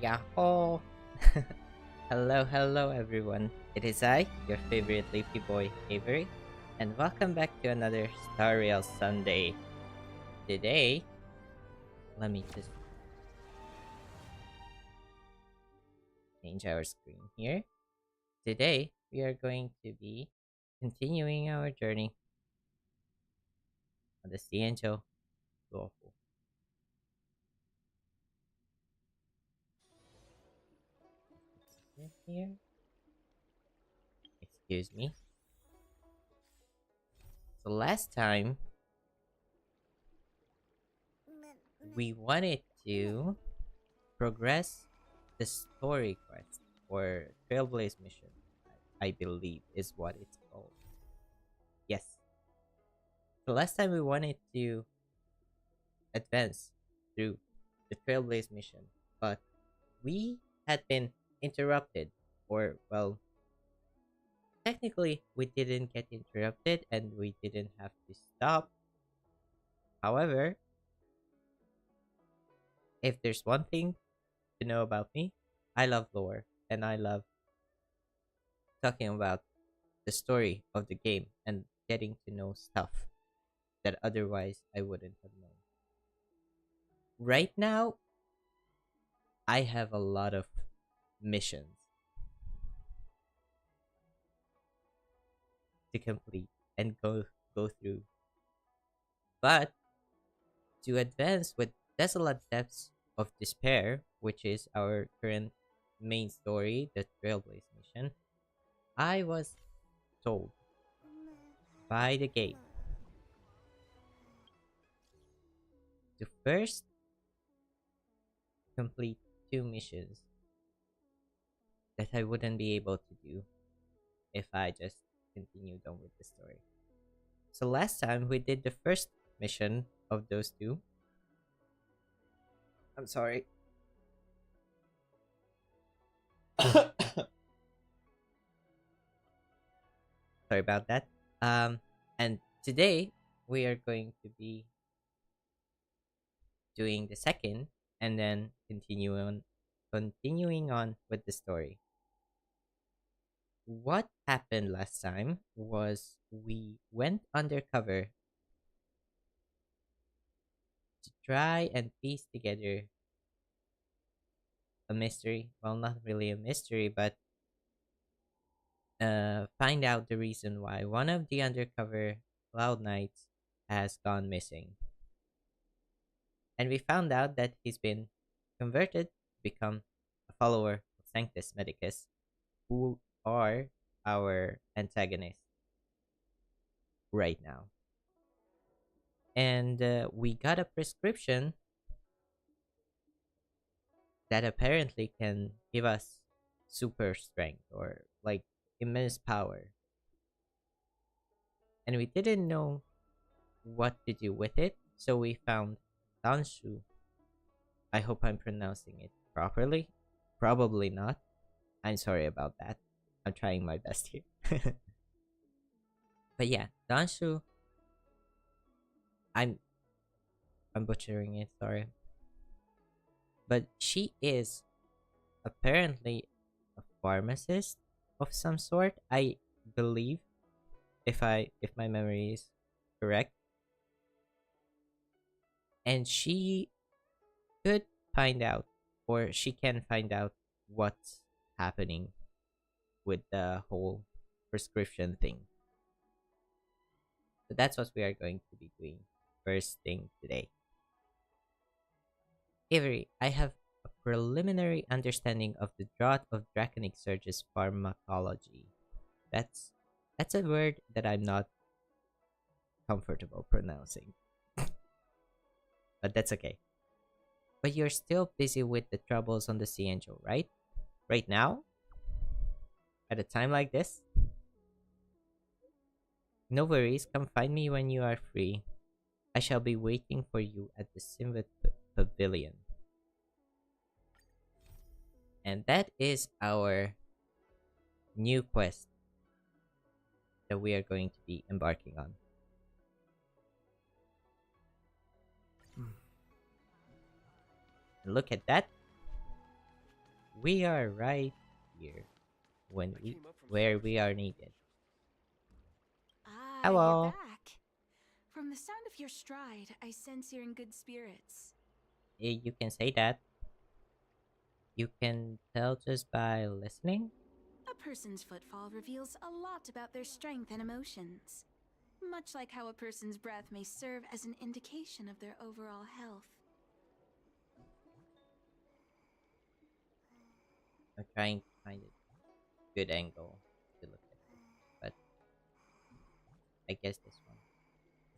Yahoo! Hello everyone. It is I, your favorite leafy boy, Avery, and welcome back to another Star Rail Sunday. Today, let me just change our screen here. Today, we are going to be continuing our journey on the Ciencio Duofu. Here, excuse me. So last time, we wanted to progress the story quest or Trailblaze mission, I believe is what it's called. Yes. The last time we wanted to advance through the Trailblaze mission, but we had been interrupted, or, well, technically, we didn't get interrupted and we didn't have to stop. However, if there's one thing to know about me, I love lore and I love talking about the story of the game and getting to know stuff that otherwise I wouldn't have known. Right now, I have a lot of missions to complete and go through. But to advance with Desolate Depths of Despair, which is our current main story, the Trailblaze mission, I was told by the game to first complete two missions that I wouldn't be able to do if I just continued on with the story. So last time we did the first mission of those two. I'm sorry. Sorry about that. And today we are going to be doing the second and then continuing on with the story. What happened last time was we went undercover to try and piece together a mystery. Well, not really a mystery, but find out the reason why one of the undercover Cloud Knights has gone missing. And we found out that he's been converted to become a follower of Sanctus Medicus, who are our antagonists right now. And we got a prescription that apparently can give us super strength or like immense power. And we didn't know what to do with it, so we found Dan Shu. I hope I'm pronouncing it properly. Probably not. I'm sorry about that. I'm trying my best here. But yeah, Dan Shu. I'm butchering it, sorry. But she is apparently a pharmacist of some sort, I believe, if my memory is correct. And she could find out, or she can find out what's happening with the whole prescription thing. So that's what we are going to be doing first thing today. Avery, I have a preliminary understanding of the drought of Draconic Surge's pharmacology. That's that's a word that I'm not comfortable pronouncing. But that's okay. But you're still busy with the troubles on the Sea Angel, right? Right now? At a time like this? No worries, come find me when you are free. I shall be waiting for you at the Simvet Pavilion. And that is our new quest that we are going to be embarking on. And look at that. We are right here when where we are needed. Ah, you're Hello. back. From the sound of your stride, I sense you're in good spirits. You can say that. You can tell just by listening. A person's footfall reveals a lot about their strength and emotions, much like how a person's breath may serve as an indication of their overall health. I'm trying to find a good angle to look at it, but I guess this one.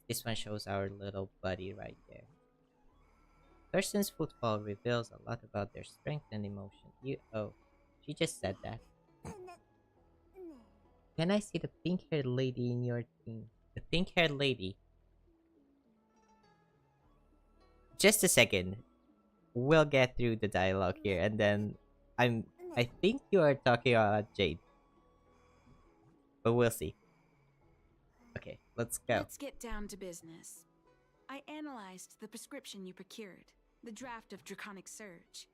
This one shows our little buddy right there. Person's footfall reveals a lot about their strength and emotion. She just said that. Can I see the pink-haired lady in your team? The pink-haired lady. Just a second. We'll get through the dialogue here, and then I think you are talking about Jade, but we'll see. Okay, let's go. Let's get down to business. I analyzed the prescription you procured, the draft of Draconic Surge.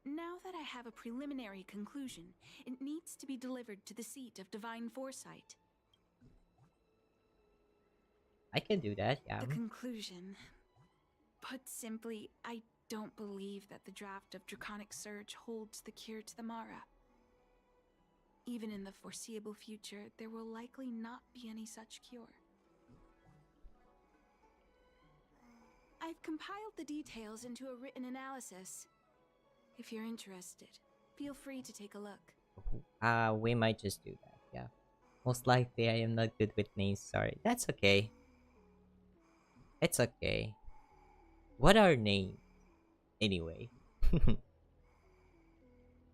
Now that I have a preliminary conclusion, it needs to be delivered to the seat of Divine Foresight. I can do that, yeah. The conclusion. Put simply, I don't believe that the draft of Draconic Surge holds the cure to the Mara. Even in the foreseeable future, there will likely not be any such cure. I've compiled the details into a written analysis. If you're interested, feel free to take a look. We might just do that, yeah. Most likely I am not good with names, sorry. That's okay. It's okay. What are names? Anyway.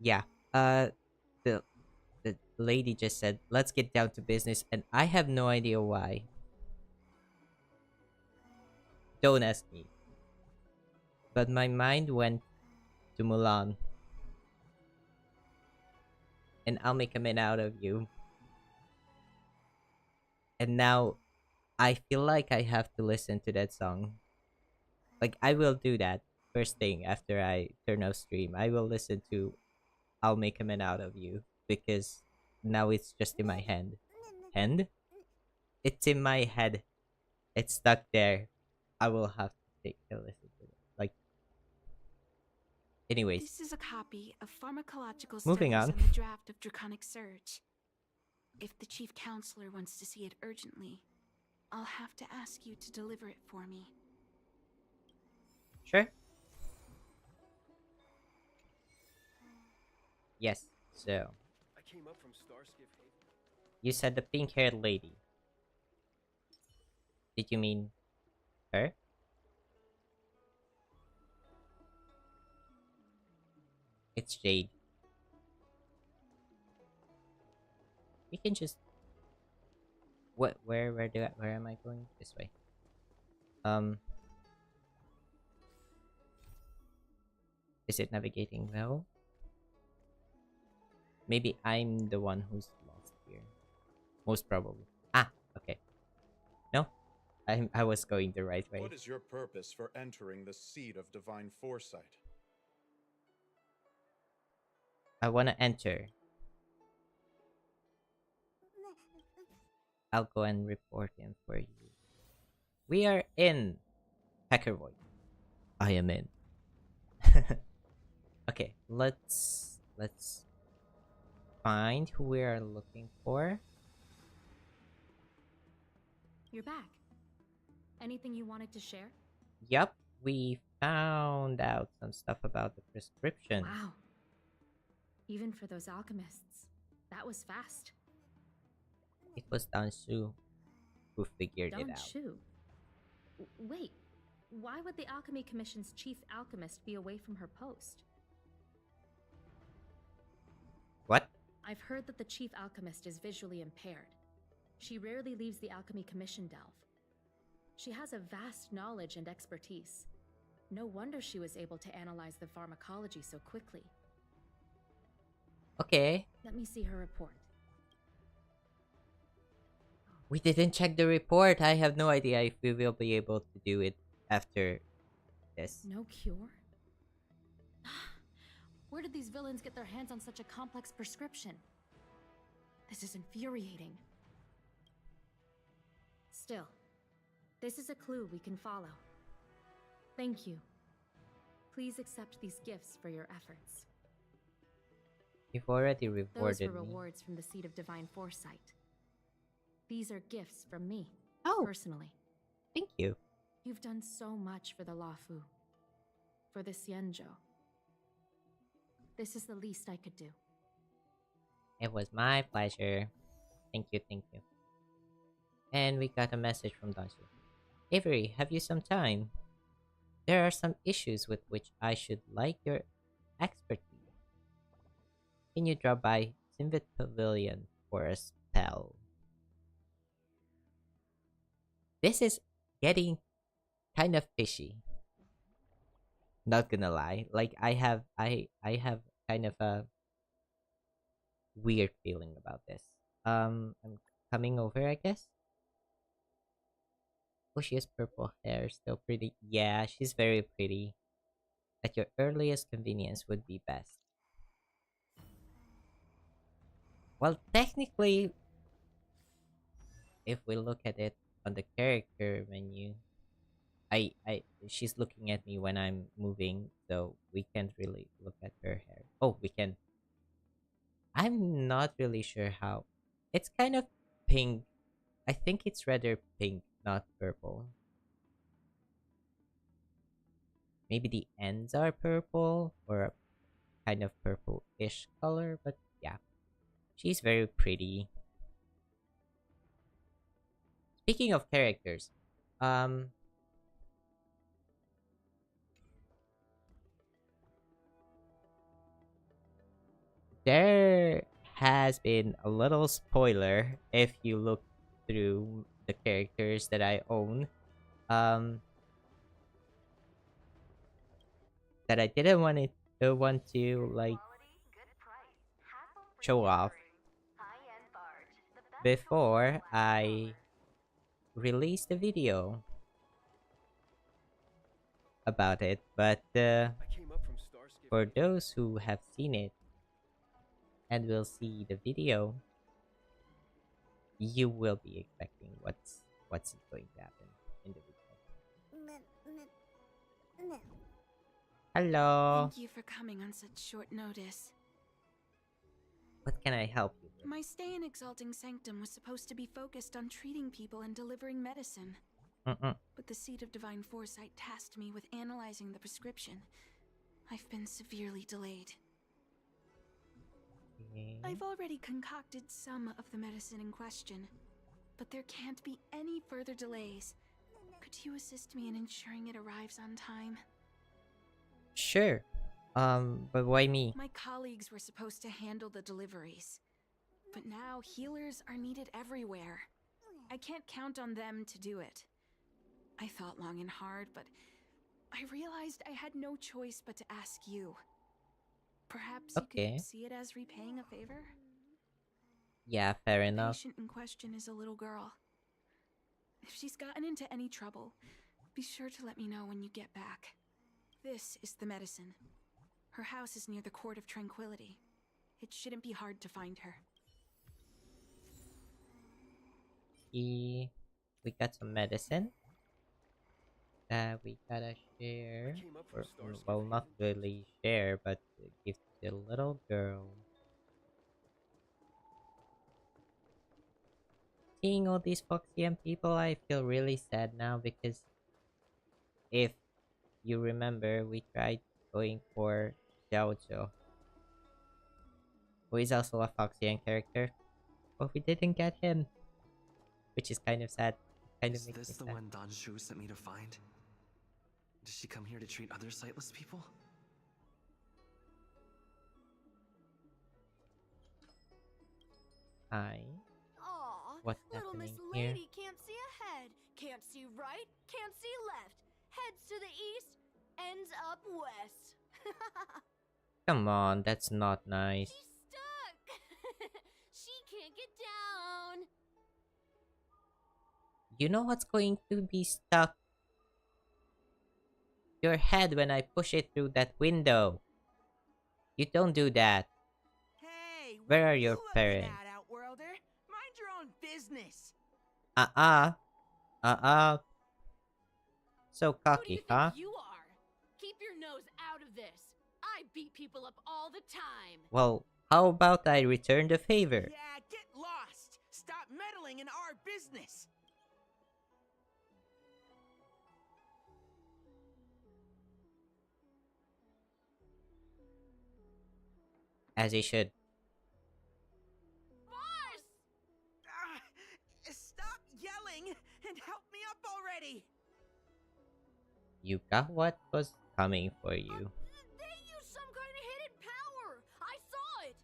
Yeah. The the lady just said, let's get down to business, and I have no idea why. Don't ask me. But my mind went to Mulan. And I'll make a man out of you. And now I feel like I have to listen to that song. Like, I will do that first thing after I turn off stream. I will listen to I'll Make a Man Out of You because now it's just in my hand. Hand? It's in my head. It's stuck there. I will have to take a listen to it. Like, anyways, This is a copy of pharmacological moving studies on. on the draft of Draconic Surge. If the Chief Counselor wants to see it urgently, I'll have to ask you to deliver it for me. Sure. Yes, so. I came up from Starskiff Haven. You said the pink haired lady. Did you mean her? It's Jade. We can just where am I going? This way. Is it navigating well? Maybe I'm the one who's lost here. Most probably. Ah, okay. No, I was going the right way. What is your purpose for entering the seat of divine foresight? I want to enter. I'll go and report him for you. We are in Peckervoid. I am in. Okay, let's find who we are looking for. You're back. Anything you wanted to share? Yep, we found out some stuff about the prescription. Wow. Even for those alchemists, that was fast. It was Dan Shu who figured it Dan out. Shu. Wait, why would the Alchemy Commission's chief alchemist be away from her post? What? I've heard that the chief alchemist is visually impaired. She rarely leaves the Alchemy Commission delve. She has a vast knowledge and expertise. No wonder she was able to analyze the pharmacology so quickly. Okay. Let me see her report. We didn't check the report. I have no idea if we will be able to do it after this. No cure? Where Where did these villains get their hands on such a complex prescription? This is infuriating. Still, this is a clue we can follow. Thank you. Please accept these gifts for your efforts. You've already Those rewarded were me. rewards from the Seed of Divine Foresight. These are gifts from me, Oh, personally. thank you. You've done so much for the Lafu, for the Xianzhou. This is the least I could do. It was my pleasure. Thank you, thank you. And we got a message from Dan Shu. Avery, have you some time? There are some issues with which I should like your expertise. Can you drop by Simvit Pavilion for a spell? This is getting kind of fishy. Not gonna lie. Like I have kind of a weird feeling about this. I'm coming over, I guess. Oh, she has purple hair, still pretty. Yeah, she's very pretty. At your earliest convenience would be best. Well, technically, if we look at it on the character menu, she's looking at me when I'm moving, so we can't really look at her hair. Oh, we can. I'm not really sure how. It's kind of pink. I think it's rather pink, not purple. Maybe the ends are purple or a kind of purple-ish color, but yeah. She's very pretty. Speaking of characters, there has been a little spoiler if you look through the characters that I own. That I didn't want to like show off before I released a video about it, but I came up from Starskip for Haven. those who have seen it and will see the video, you will be expecting what's going to happen in the video. Hello. Thank you for coming on such short notice. What can I help you with? My stay in Exalting Sanctum was supposed to be focused on treating people and delivering medicine. But the Seed of Divine Foresight tasked me with analyzing the prescription. I've been severely delayed. Okay. I've already concocted some of the medicine in question, but there can't be any further delays. Could you assist me in ensuring it arrives on time? Sure. But why me? My colleagues were supposed to handle the deliveries, but now healers are needed everywhere. I can't count on them to do it. I thought long and hard, but I realized I had no choice but to ask you. Perhaps you Okay. could see it as repaying a favor? Yeah, fair The enough. patient in question is a little girl. If she's gotten into any trouble, be sure to let me know when you get back. This is the medicine. Her house is near the Court of Tranquility. It shouldn't be hard to find her. We got some medicine that we gotta share. I came up Or, from Starskip well, not Haven. really share, but give to the little girl. Seeing all these Foxian people, I feel really sad now because if you remember, we tried going for Xiaozhou, who is also a Foxian character, but we didn't get him, which is kind of sad. Kind of Is makes this me the sad. one Dan Shu sent me to find? Does she come here to treat other sightless people? Hi. Aw, What's little Miss happening here? Lady can't see ahead, can't see right, can't see left. Heads to the east, ends up west. Come on, that's not nice. She's stuck. She can't get down. You know what's going to be stuck? Your head when I push it through that window. You don't do that. Hey, what Where are you your looking parents? at, Outworlder? Mind your own business. Uh-uh. Uh-uh. So Who do you cocky, think huh? you are? Keep your nose out of this. I beat people up all the time. Well, how about I return the favor? Yeah, get lost. Stop meddling in our business. As he should. Boss! Stop yelling and help me up already. You got what was coming for you. They use some kind of hidden power. I saw it.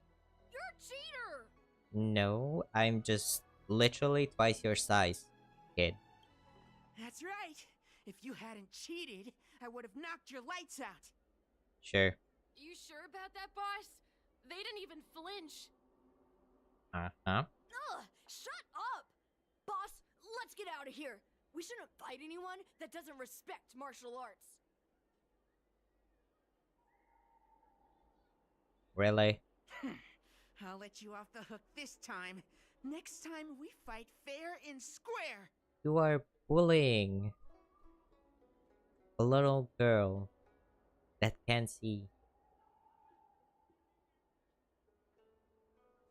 You're a cheater. No, I'm just literally twice your size, kid. That's right. If you hadn't cheated, I would have knocked your lights out. Sure. You sure about that, boss? They didn't even flinch. Uh-huh. Ugh, shut up. Boss, let's get out of here. We shouldn't fight anyone that doesn't respect martial arts. Really? I'll let you off the hook this time. Next time we fight fair and square. You are bullying a little girl that can't see.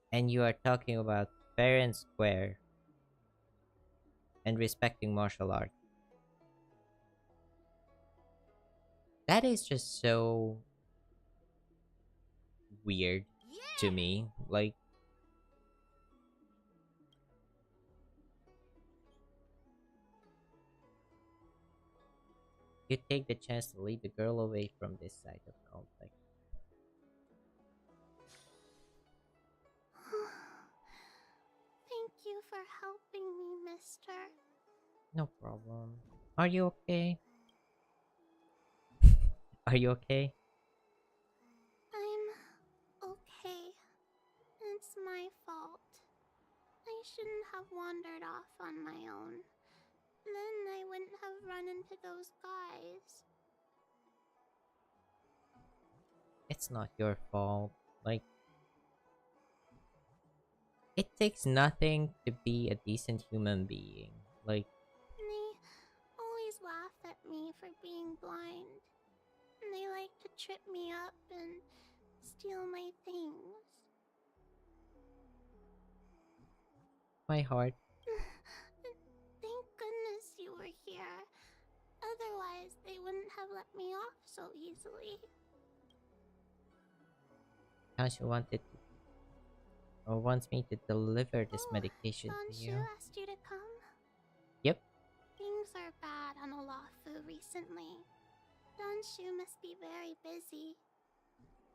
And you are talking about fair and square and respecting martial art. That is just so weird to me. Like, you take the chance to lead the girl away from this side of conflict. Thank you for helping me, mister. No problem. Are you okay? Are you okay? I'm okay. It's my fault. I shouldn't have wandered off on my own. Then I wouldn't have run into those guys. It's not your fault. Like, it takes nothing to be a decent human being. Like, They always laugh at me for being blind. And they like to trip me up and steal my things. my heart. Thank goodness you were here. Otherwise, they wouldn't have let me off so easily. How she wanted to, or wants me to deliver this Oh, medication Dan to Shu you. asked you to come? Yep. Things are bad on Olafu recently. Dan Shu must be very busy.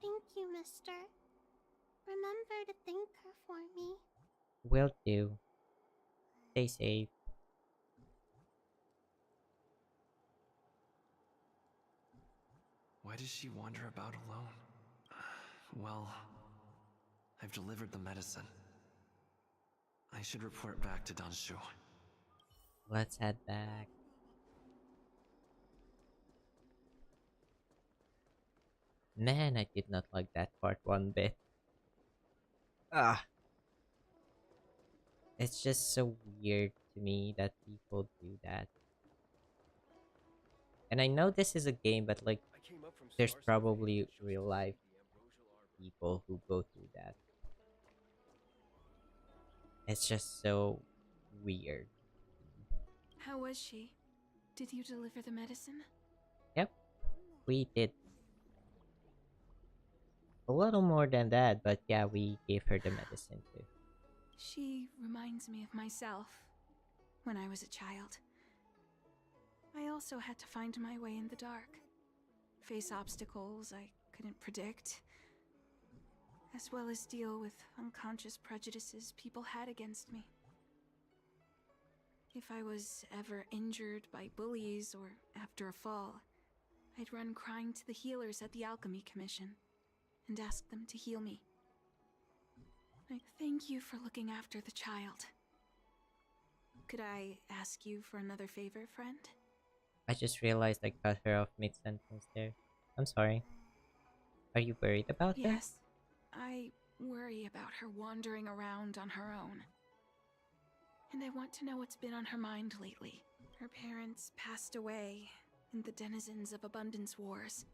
Thank you, mister. Remember to thank her for me. Will do. Stay safe. Why does she wander about alone? Well, I've delivered the medicine. I should report back to Dan Shu. Let's head back. Man, I did not like that part one bit. Ah, it's just so weird to me that people do that. And I know this is a game, but like, I came up from there's Starscape probably Field to show real some life the ambrosial arbor. people who go through that. It's just so weird. How was she? Did you deliver the medicine? Yep, we did a little more than that, but yeah, we gave her the medicine too. She reminds me of myself when I was a child. I also had to find my way in the dark, face obstacles I couldn't predict, as well as deal with unconscious prejudices people had against me. If I was ever injured by bullies or after a fall, I'd run crying to the healers at the Alchemy Commission and ask them to heal me. I thank you for looking after the child. Could I ask you for another favor, friend? I just realized I cut her off mid-sentence there. I'm sorry. Are you worried about her? Yes, I worry about her wandering around on her own. And I want to know what's been on her mind lately. Her parents passed away in the denizens of Abundance Wars.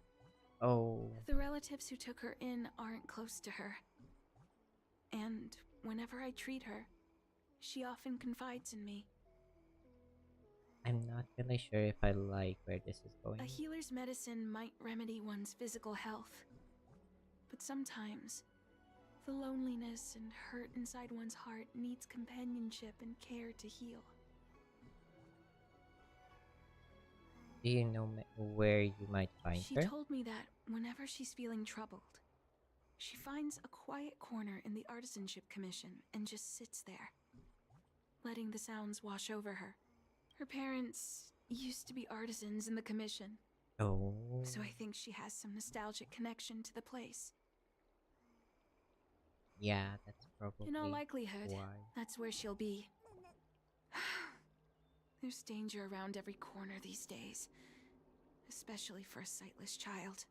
Oh, The relatives who took her in aren't close to her. And whenever I treat her, she often confides in me. I'm not really sure if I like where this is going. A healer's medicine might remedy one's physical health. But sometimes, the loneliness and hurt inside one's heart needs companionship and care to heal. Do you know where you might find She her? told me that whenever she's feeling troubled, she finds a quiet corner in the Artisanship Commission and just sits there, letting the sounds wash over her. Her parents used to be artisans in the commission, Oh, so I think she has some nostalgic connection to the place. yeah, that's probably In all likelihood, why. that's where she'll be. There's danger around every corner these days, especially for a sightless child.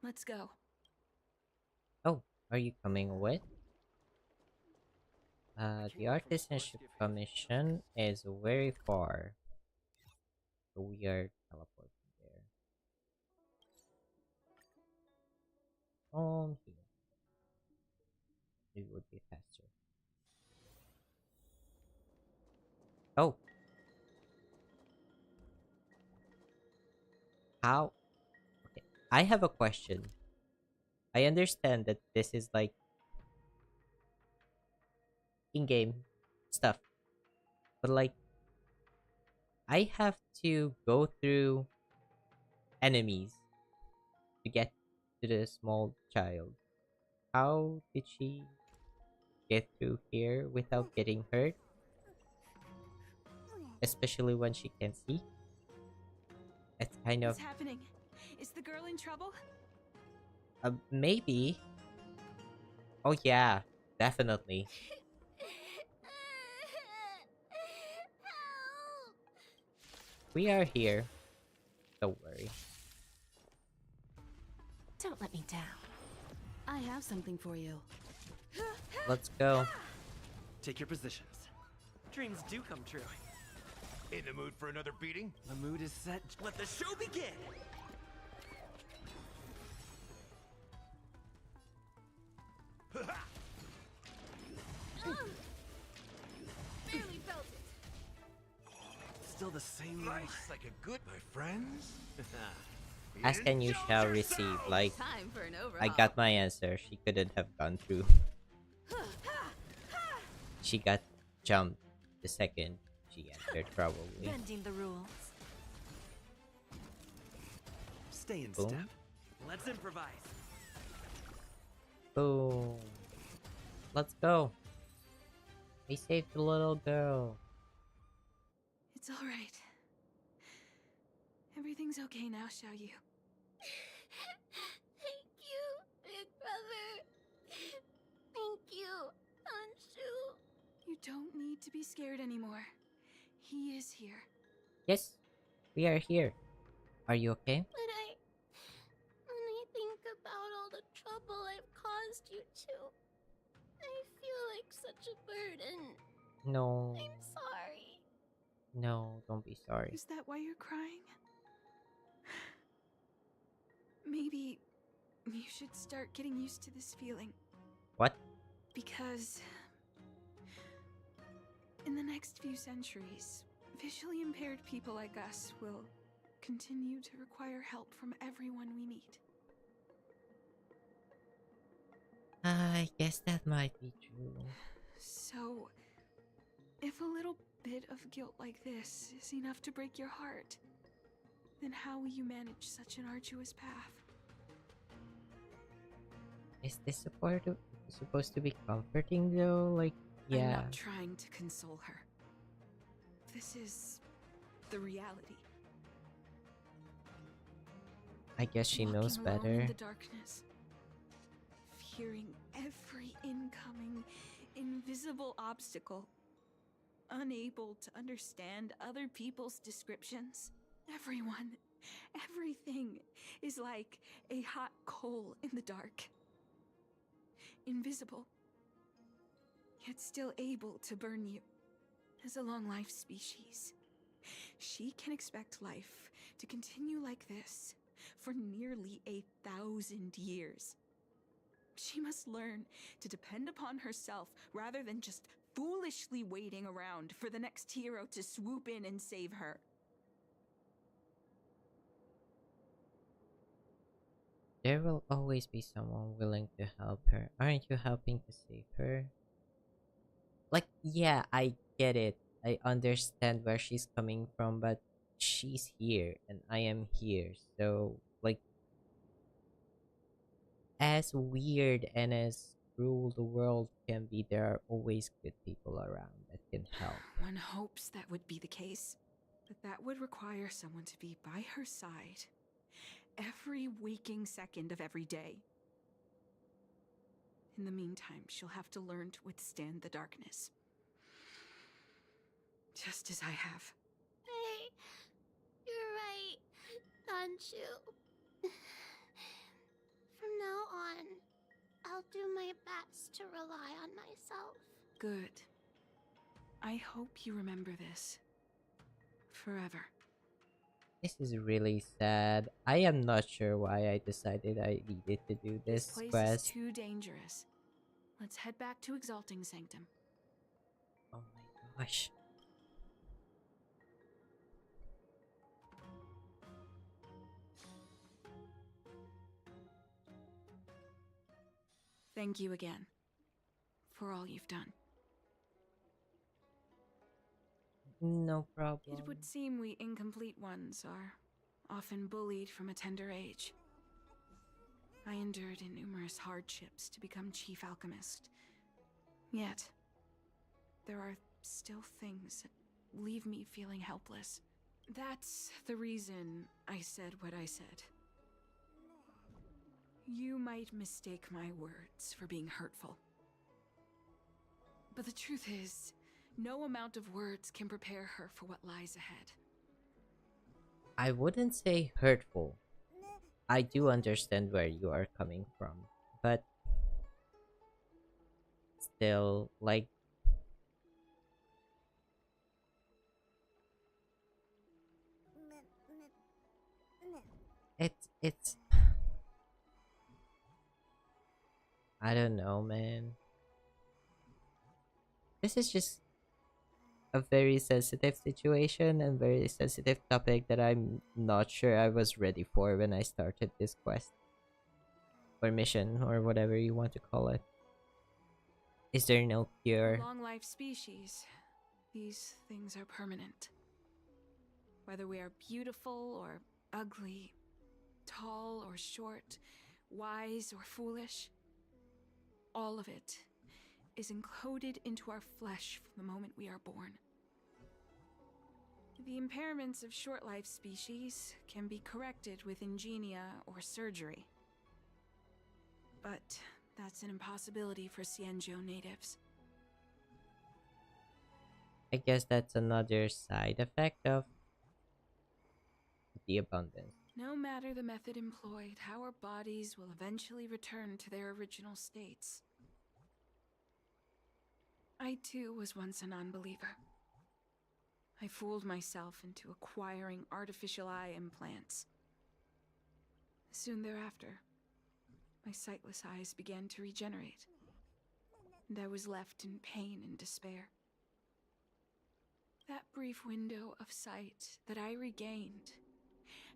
Let's go. Oh, are you coming with? The Artisanship Commission is very far, so we are teleporting there. Here. It would be faster. Oh, how? Okay, I have a question. I understand that this is like in-game stuff, but like I have to go through enemies to get to the small child. How did she get through here without getting hurt? Especially when she can see. It's kind of What's happening? Is the girl in trouble? maybe. Oh yeah, definitely. We are here. Don't worry. Don't let me down. I have something for you. Let's go. Take your positions. Dreams do come true. In the mood for another beating? The mood is set. Let the show begin! Barely felt it. Still the same. Nice, like a good, my friends. Ask and you shall receive. Like, Time for an I overhaul. got my answer. She couldn't have gone through. She got jumped the second she entered, probably. Bending the rules. Stay in Boom. step. Let's improvise. Boom. Let's go. We saved the little girl. It's all right. Everything's okay now, Xiaoyu. Thank you, big brother. Thank you, Dan Shu. You don't need to be scared anymore. He is here. Yes, we are here. Are you okay? When I think about all the trouble I've caused you two, I feel like such a burden. No. I'm sorry. No, don't be sorry. Is that why you're crying? Maybe you should start getting used to this feeling. What? Because in the next few centuries, visually impaired people like us will continue to require help from everyone we meet. I guess that might be true. So, if a little bit of guilt like this is enough to break your heart, then how will you manage such an arduous path? Is this supposed to be comforting though? Like, I'm yeah. not trying to console her. This is the reality. I guess she Walking knows alone better. in the darkness, fearing every incoming, invisible obstacle, unable to understand other people's descriptions. Everyone Everything is like a hot coal in the dark. Invisible, yet still able to burn you. As a long-life species, she can expect life to continue like this for nearly 1,000 years. She must learn to depend upon herself rather than just foolishly waiting around for the next hero to swoop in and save her. There will always be someone willing to help her. Aren't you helping to save her? Like, yeah, I get it. I understand where she's coming from, but she's here and I am here. So, like, as weird and as cruel the world can be, there are always good people around that can help. One hopes that would be the case, but that would require someone to be by her side every waking second of every day. In the meantime, she'll have to learn to withstand the darkness. Just as I have. Hey, you're right, Dan Shu. From now on, I'll do my best to rely on myself. Good. I hope you remember this. Forever. This is really sad. I am not sure why I decided I needed to do this This place quest. is too dangerous. Let's head back to Exalting Sanctum. Oh my gosh. Thank you again for all you've done. No problem. It would seem we incomplete ones are often bullied from a tender age. I endured numerous hardships to become chief alchemist. Yet, there are still things that leave me feeling helpless. That's the reason I said what I said. You might mistake my words for being hurtful. But the truth is, no amount of words can prepare her for what lies ahead. I wouldn't say hurtful. I do understand where you are coming from, but still, like, it's I don't know, man. This is just a very sensitive situation and very sensitive topic that I'm not sure I was ready for when I started this quest or mission or whatever you want to call it. Is there no cure? Long-life species, these things are permanent. Whether we are beautiful or ugly, tall or short, wise or foolish, all of it is encoded into our flesh from the moment we are born. The impairments of short-life species can be corrected with ingenia or surgery. But that's an impossibility for Xianzhou natives. I guess that's another side effect of the abundance. No matter the method employed, our bodies will eventually return to their original states. I too was once a non-believer. I fooled myself into acquiring artificial eye implants. Soon thereafter, my sightless eyes began to regenerate, and I was left in pain and despair. That brief window of sight that I regained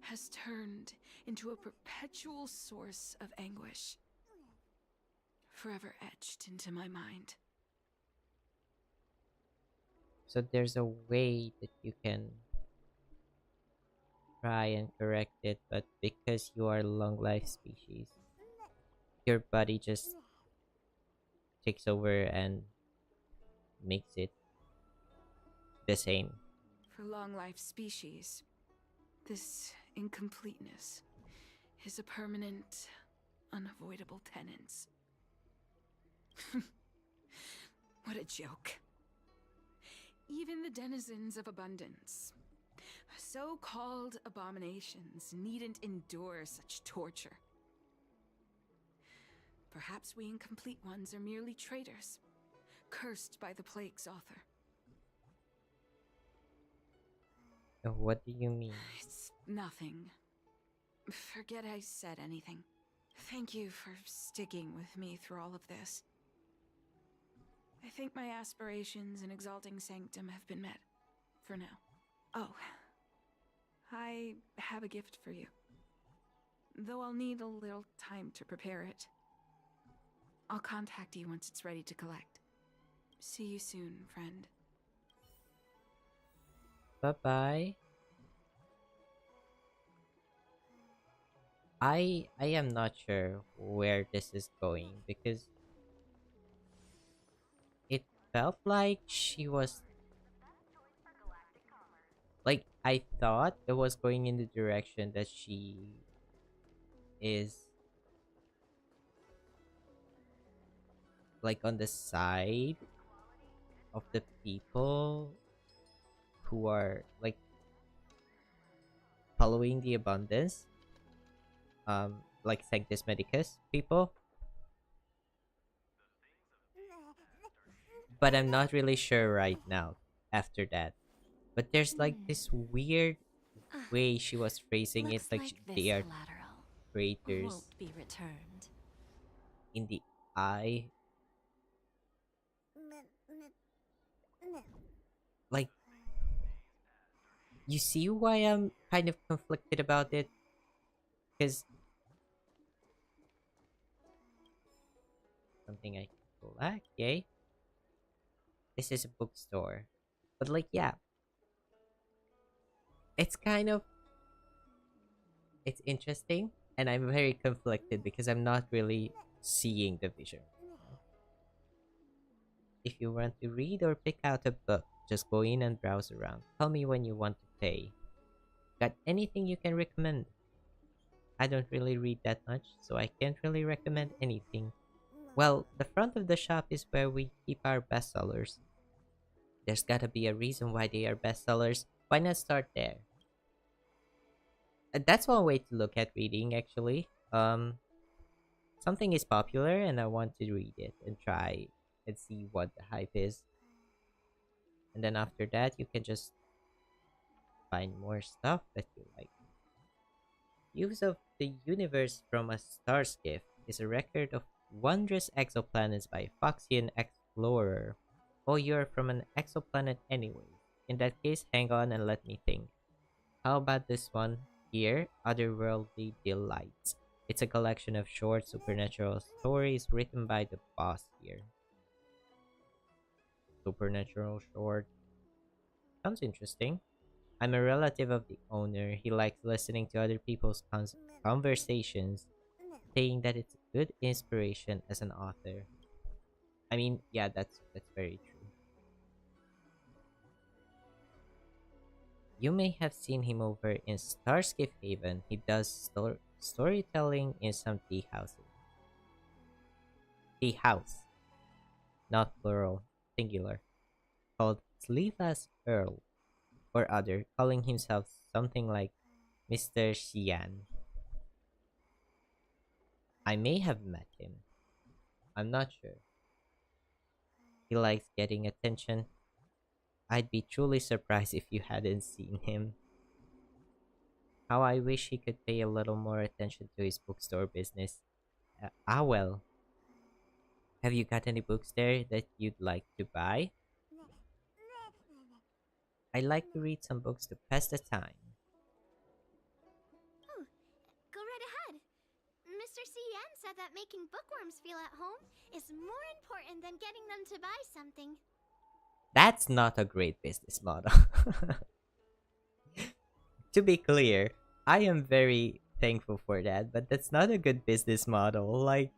has turned into a perpetual source of anguish, forever etched into my mind. So there's a way that you can try and correct it, but because you are long life species, your body just takes over and makes it the same. For long-life species, this incompleteness is a permanent, unavoidable tenance. What a joke. Even the denizens of abundance, so-called abominations needn't endure such torture. Perhaps we incomplete ones are merely traitors, cursed by the plague's author. What do you mean? It's nothing. Forget I said anything. Thank you for sticking with me through all of this. I think my aspirations in exalting sanctum have been met. For now. Oh. I have a gift for you. Though I'll need a little time to prepare it. I'll contact you once it's ready to collect. See you soon, friend. Bye-bye. I am not sure where this is going because it felt like she was like I thought it was going in the direction that she is like on the side of the people who are like following the abundance, like Sanctus Medicus people, but I'm not really sure right now after that. But there's like this weird way she was phrasing it, Looks like like they this are collateral traitors won't be returned. in the eye. Like, you see why I'm kind of conflicted about it? Because something I can collect, yay. This is a bookstore. But like, yeah. It's kind of it's interesting and I'm very conflicted because I'm not really seeing the vision. If you want to read or pick out a book, just go in and browse around. Tell me when you want to pay. Got anything you can recommend? I don't really read that much, so I can't really recommend anything. Well, the front of the shop is where we keep our bestsellers. There's gotta be a reason why they are bestsellers. Why not start there? That's one way to look at reading, actually. Something is popular and I want to read it and try and see what the hype is. And then after that, you can just find more stuff that you like. Use of the Universe from a Star's Gift is a record of wondrous exoplanets by Foxian Explorer. Oh, you're from an exoplanet anyway. In that case, hang on and let me think. How about this one here? Otherworldly Delights. It's a collection of short supernatural stories written by the boss here. Supernatural short. Sounds interesting. I'm a relative of the owner. He likes listening to other people's conversations, saying that it's a good inspiration as an author. I mean, yeah, that's very true. You may have seen him over in Starskiff Haven. He does storytelling in some tea houses. Tea house, not plural, singular, called Sleeveless Earl, or other, calling himself something like Mr. Xian. I may have met him. I'm not sure. He likes getting attention. I'd be truly surprised if you hadn't seen him. How I wish he could pay a little more attention to his bookstore business. Well. Have you got any books there that you'd like to buy? I like to read some books to pass the time. Oh, go right ahead. Mr. CN said that making bookworms feel at home is more important than getting them to buy something. That's not a great business model. To be clear, I am very thankful for that, but that's not a good business model. Like,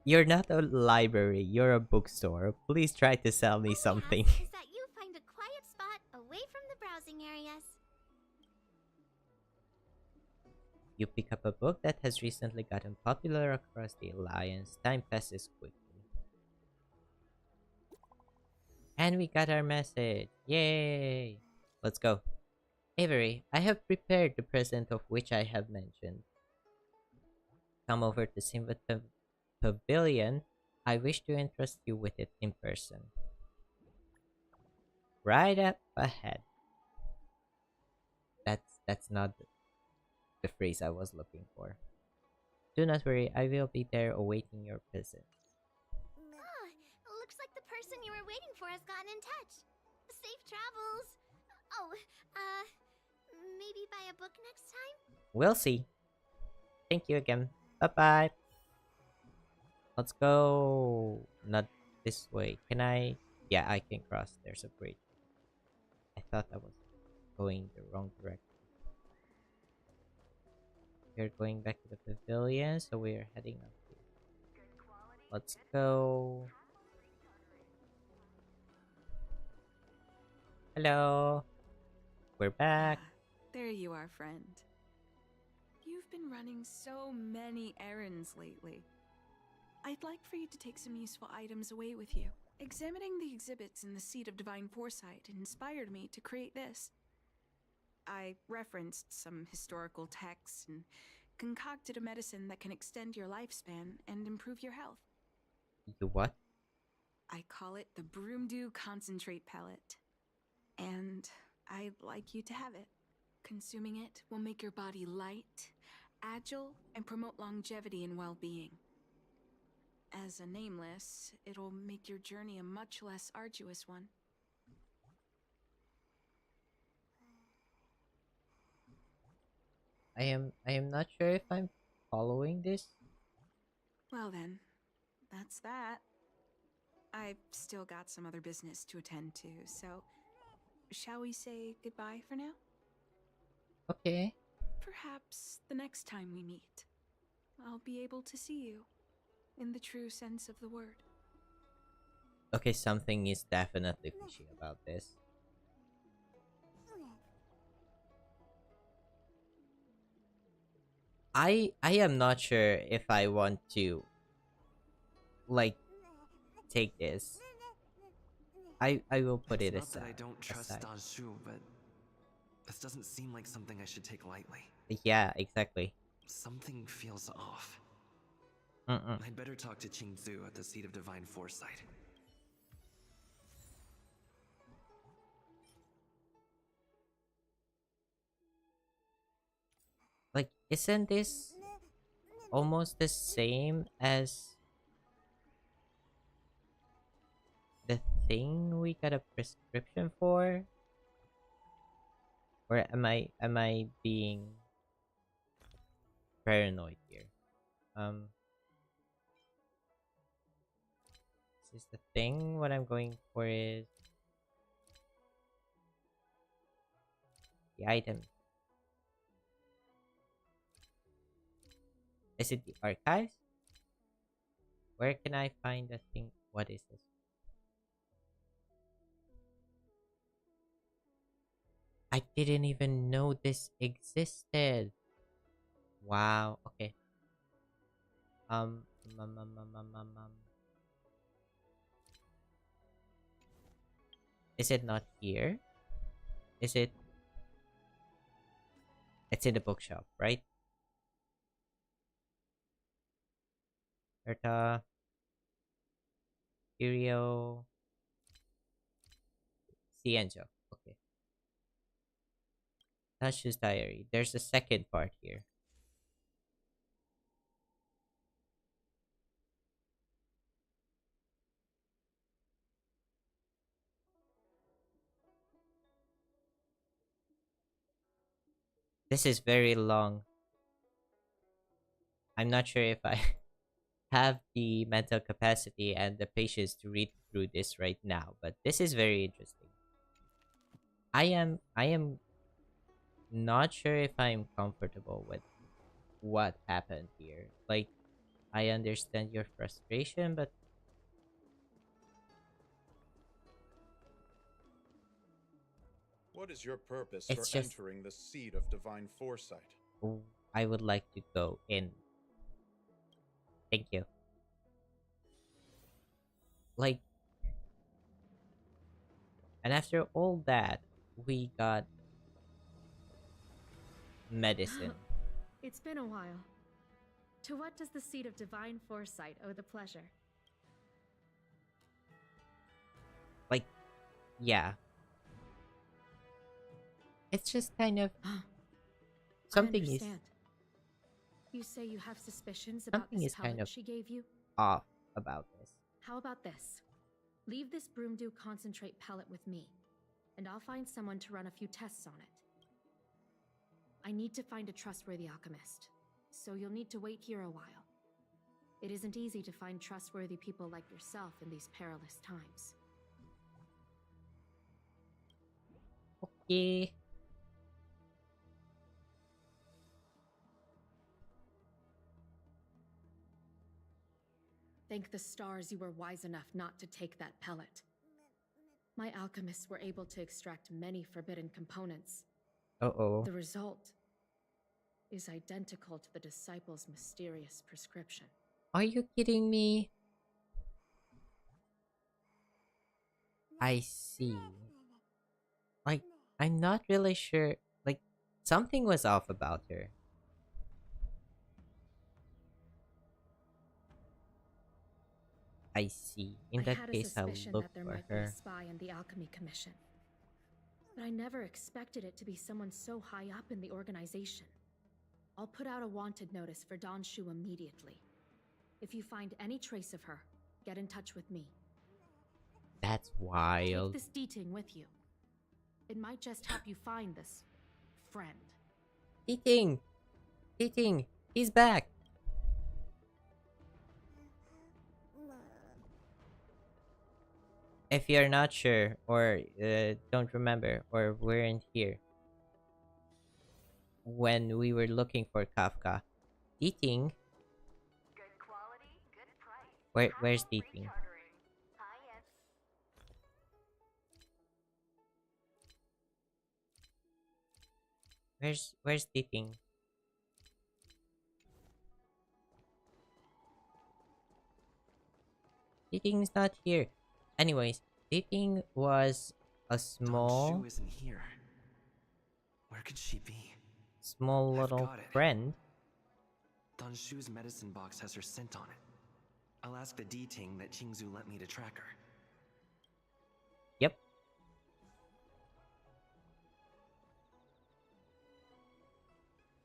you're not a library, you're a bookstore. Please try to sell me something. Is that you find a quiet spot away from the browsing areas. You pick up a book that has recently gotten popular across the Alliance. Time passes quickly. And we got our message. Yay! Let's go. Avery, I have prepared the present of which I have mentioned. Come over to Simba Pavilion. I wish to entrust you with it in person. Right up ahead. That's not the phrase I was looking for. Do not worry, I will be there awaiting your visit. Oh, looks like the person you were waiting for has gotten in touch. Safe travels. Oh, maybe buy a book next time? We'll see. Thank you again. Bye bye. Let's go. Not this way. Can I? Yeah, I can cross. There's a bridge. I thought I was going the wrong direction. We're going back to the pavilion, so we're heading up here. Let's go. Hello. We're back. There you are, friend. You've been running so many errands lately. I'd like for you to take some useful items away with you. Examining the exhibits in the Seat of Divine Foresight inspired me to create this. I referenced some historical texts and concocted a medicine that can extend your lifespan and improve your health. You what? I call it the Broomdew Concentrate Pellet. And I'd like you to have it. Consuming it will make your body light, agile, and promote longevity and well-being. As a nameless, it'll make your journey a much less arduous one. I am not sure if I'm following this. Well then, that's that. I've still got some other business to attend to, so shall we say goodbye for now? Okay. Perhaps the next time we meet, I'll be able to see you in the true sense of the word. Okay, something is definitely fishy about this. I am not sure if I want to like take this. I will put it It's not aside. that I don't trust aside. Dan Shu, but this doesn't seem like something I should take lightly. Yeah, exactly. Something feels off. I'd better talk to Qingzu at the Seat of Divine Foresight. Like, isn't this almost the same as the thing we got a prescription for? Or am I being paranoid here? Is this the thing? What I'm going for is the item. Is it the archives? Where can I find the thing? What is this? I didn't even know this existed. Wow. Okay. Um, um, um, um, um, um, um. Is it not here? Is it? It's in the bookshop, right? Erta, Curio, Cienzo. Okay. Tashu's diary. There's a second part here. This is very long. I'm not sure if I have the mental capacity and the patience to read through this right now, but this is very interesting. I am not sure if I'm comfortable with what happened here. Like, I understand your frustration, but What is your purpose it's for just entering the Seat of Divine Foresight? I would like to go in. Thank you. Like, and after all that, we got medicine. It's been a while. To what does the seed of divine foresight owe the pleasure? Like, yeah. It's just kind of something I is understand. You say you have suspicions about something this is kind pellet of she gave you? off about this. How about this? Leave this broomdew concentrate pellet with me, and I'll find someone to run a few tests on it. I need to find a trustworthy alchemist, so you'll need to wait here a while. It isn't easy to find trustworthy people like yourself in these perilous times. Okay. Thank the stars you were wise enough not to take that pellet. My alchemists were able to extract many forbidden components. Uh-oh. The result is identical to the Disciples' mysterious prescription. Are you kidding me? I see. Like, I'm not really sure. Like, something was off about her. I see. In that case, I'll look that there for might be a her. spy in the Alchemy Commission. But I never expected it to be someone so high up in the organization. I'll put out a wanted notice for Dan Shu immediately. If you find any trace of her, get in touch with me. That's Take wild. this deeting with you. It might just help you find this friend. Eating! Eating! He's back! If you're not sure, or don't remember, or weren't here when we were looking for Kafka, Eating. Good quality, good price. Where's Eating? Where's Eating? Eating is not here. Anyways, Eating was a Dan small, Shu isn't here. Where could she be? small I've little got it. friend. Dan Shu's medicine box has her scent on it. I'll ask the D-Ting that Qingzu lent me to track her. Yep.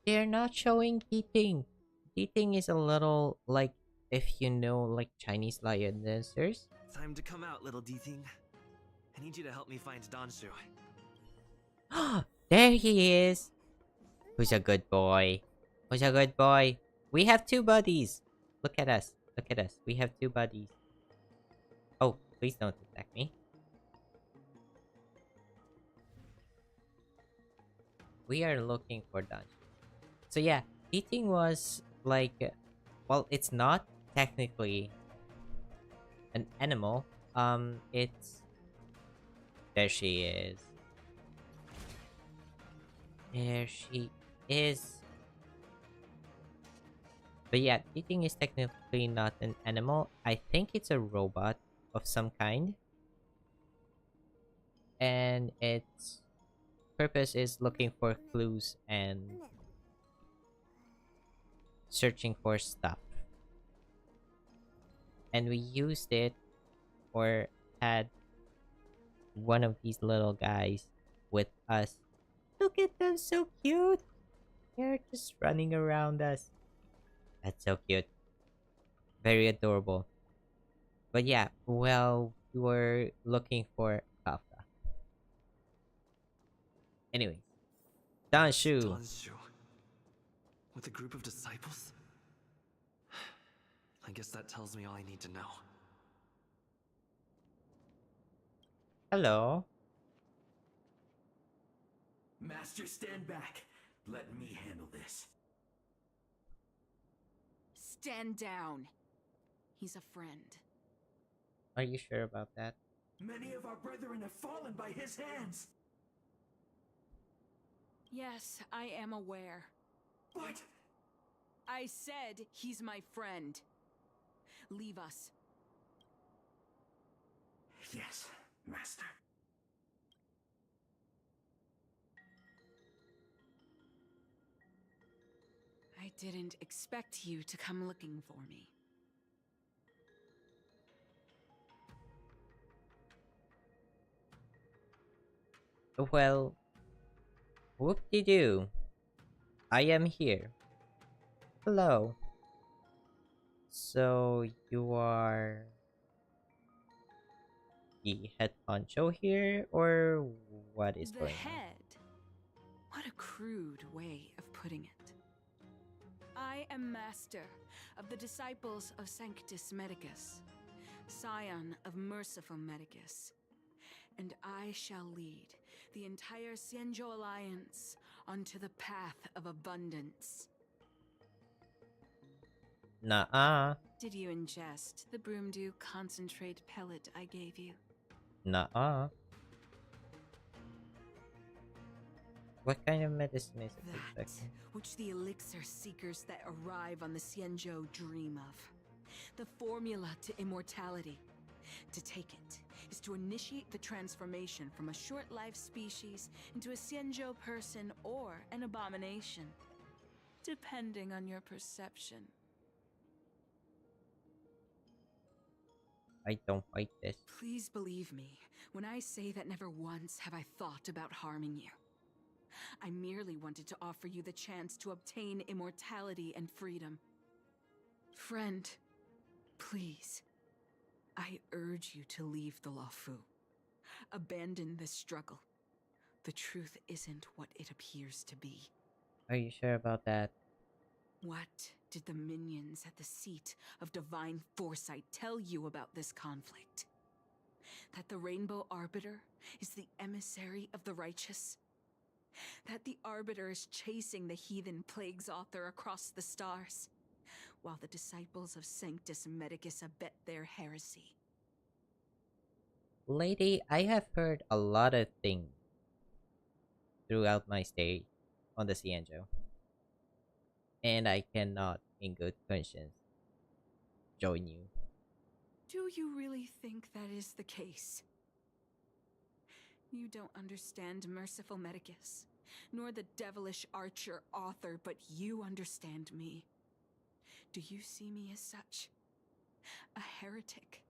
They're not showing Eating. Eating is a little like, if you know, like Chinese lion dancers. Time to come out, little D-Ting. I need you to help me find Dan Shu. There he is. Who's a good boy? Who's a good boy? We have two buddies. Look at us. Look at us. We have two buddies. Oh, please don't attack me. We are looking for Dan Shu. So yeah, Eating was like, well, it's not technically an animal. It's, there she is. There she is. But yeah, Eating is technically not an animal. I think it's a robot of some kind. And its purpose is looking for clues and searching for stuff. And we used it, or had one of these little guys with us. Look at them, so cute. They're just running around us. That's so cute. Very adorable. But yeah, well, we were looking for Kafka. Anyways, Dan Shu. Dan Shu? With a group of disciples? I guess that tells me all I need to know. Hello. Master, stand back. Let me handle this. Stand down. He's a friend. Are you sure about that? Many of our brethren have fallen by his hands. Yes, I am aware. But I said he's my friend. Leave us. yes, Master. didn't expect you to come looking for me. Well, whoop-de-doo. I am here. Hello. So, you are the head honcho here, or what is The going head? What a crude way of putting it. I am master of the Disciples of Sanctus Medicus, scion of merciful Medicus, and I shall lead the entire Xianzhou Alliance onto the path of abundance. on? Nuh-uh. Did you ingest the Broomdew concentrate pellet I gave you? Nuh-uh. What kind of medicine is it That exactly? which the elixir seekers that arrive on the Xianzhou dream of. The formula to immortality. To take it is to initiate the transformation from a short-lived species into a Xianzhou person or an abomination, depending on your perception. I don't like this. Please believe me when I say that never once have I thought about harming you. I merely wanted to offer you the chance to obtain immortality and freedom. Friend, please, I urge you to leave the Lafu. Abandon this struggle. The truth isn't what it appears to be. Are you sure about that? What did the minions at the seat of divine foresight tell you about this conflict? That the Rainbow Arbiter is the emissary of the righteous? That the Arbiter is chasing the heathen plagues author across the stars, while the Disciples of Sanctus Medicus abet their heresy? Lady, I have heard a lot of things throughout my stay on the Xianzhou, and I cannot, in good conscience, join you. Do you really think that is the case? You don't understand merciful Medicus, nor the devilish archer author, but you understand me. Do you see me as such? A heretic?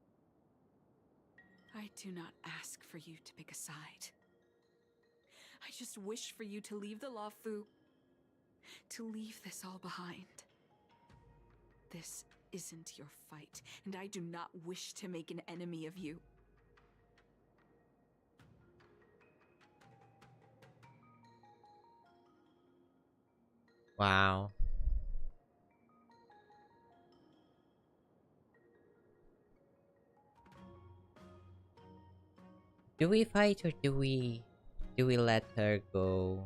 I do not ask for you to pick a side. I just wish for you to leave the Lafu, to leave this all behind. This isn't your fight, and I do not wish to make an enemy of you. Wow. Do we fight or do we let her go?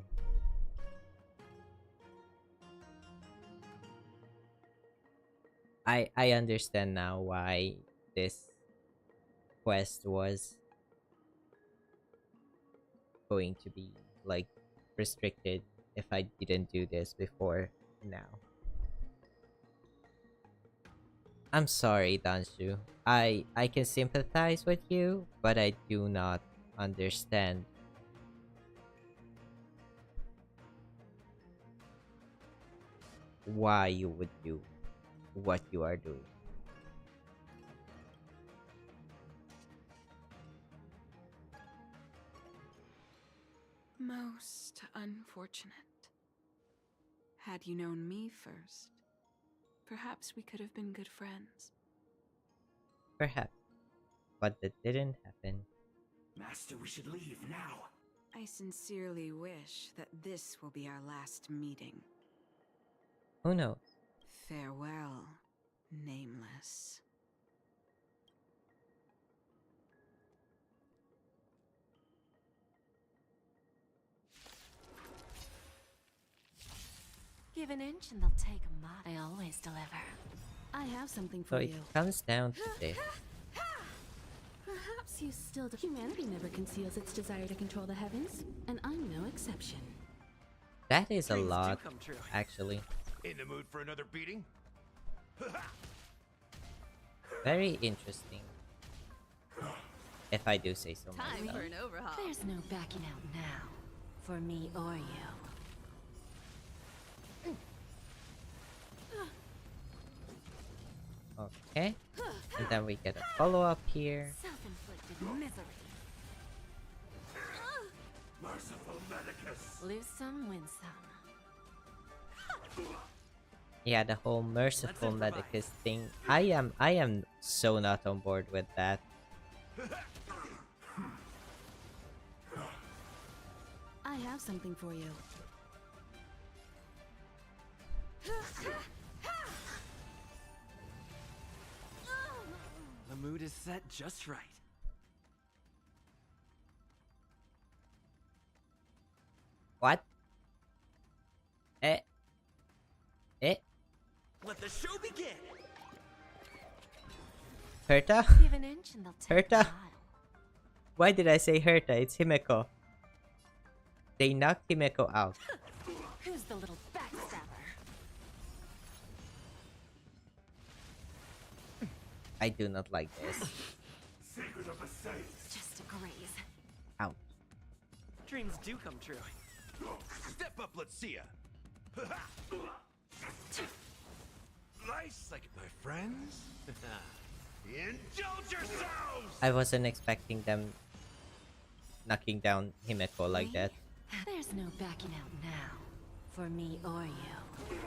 I understand now why this quest was going to be like restricted if I didn't do this before now. I'm sorry, Dan Shu. I can sympathize with you, but I do not understand why you would do what you are doing. Most unfortunate. Had you known me first, perhaps we could have been good friends. Perhaps, but that didn't happen. Master, we should leave now. I sincerely wish that this will be our last meeting. Who knows? Farewell, Nameless. Give an inch and they'll take a mile. I always deliver. I have something So for it you. comes down to this. Perhaps you still do. Humanity never conceals its desire to control the heavens, and I'm no exception. That is a Dreams do lot, come true. actually. In the mood for another beating? Very interesting. If I do say so Time myself. for an overhaul. There's no backing out now, for me or you. Okay. And then we get a follow-up here. Self-inflicted misery. Merciful Medicus. Lose some, win some. Yeah, the whole merciful medicus thing. I am so not on board with that. I have something for you. The mood is set just right. What? Eh? Let the show begin. Herta? Give an inch and they'll take a Herta? mile. Why did I say Herta? It's Himeko. They knocked Himeko out. Who's the little backstabber? I do not like this. Secret of the saints. Just a graze. Ouch. Dreams do come true. Step up, let's see ya. Nice, like my friends. Indulge yourselves. I wasn't expecting them knocking down Himeko like that. There's no backing out now. For me or you.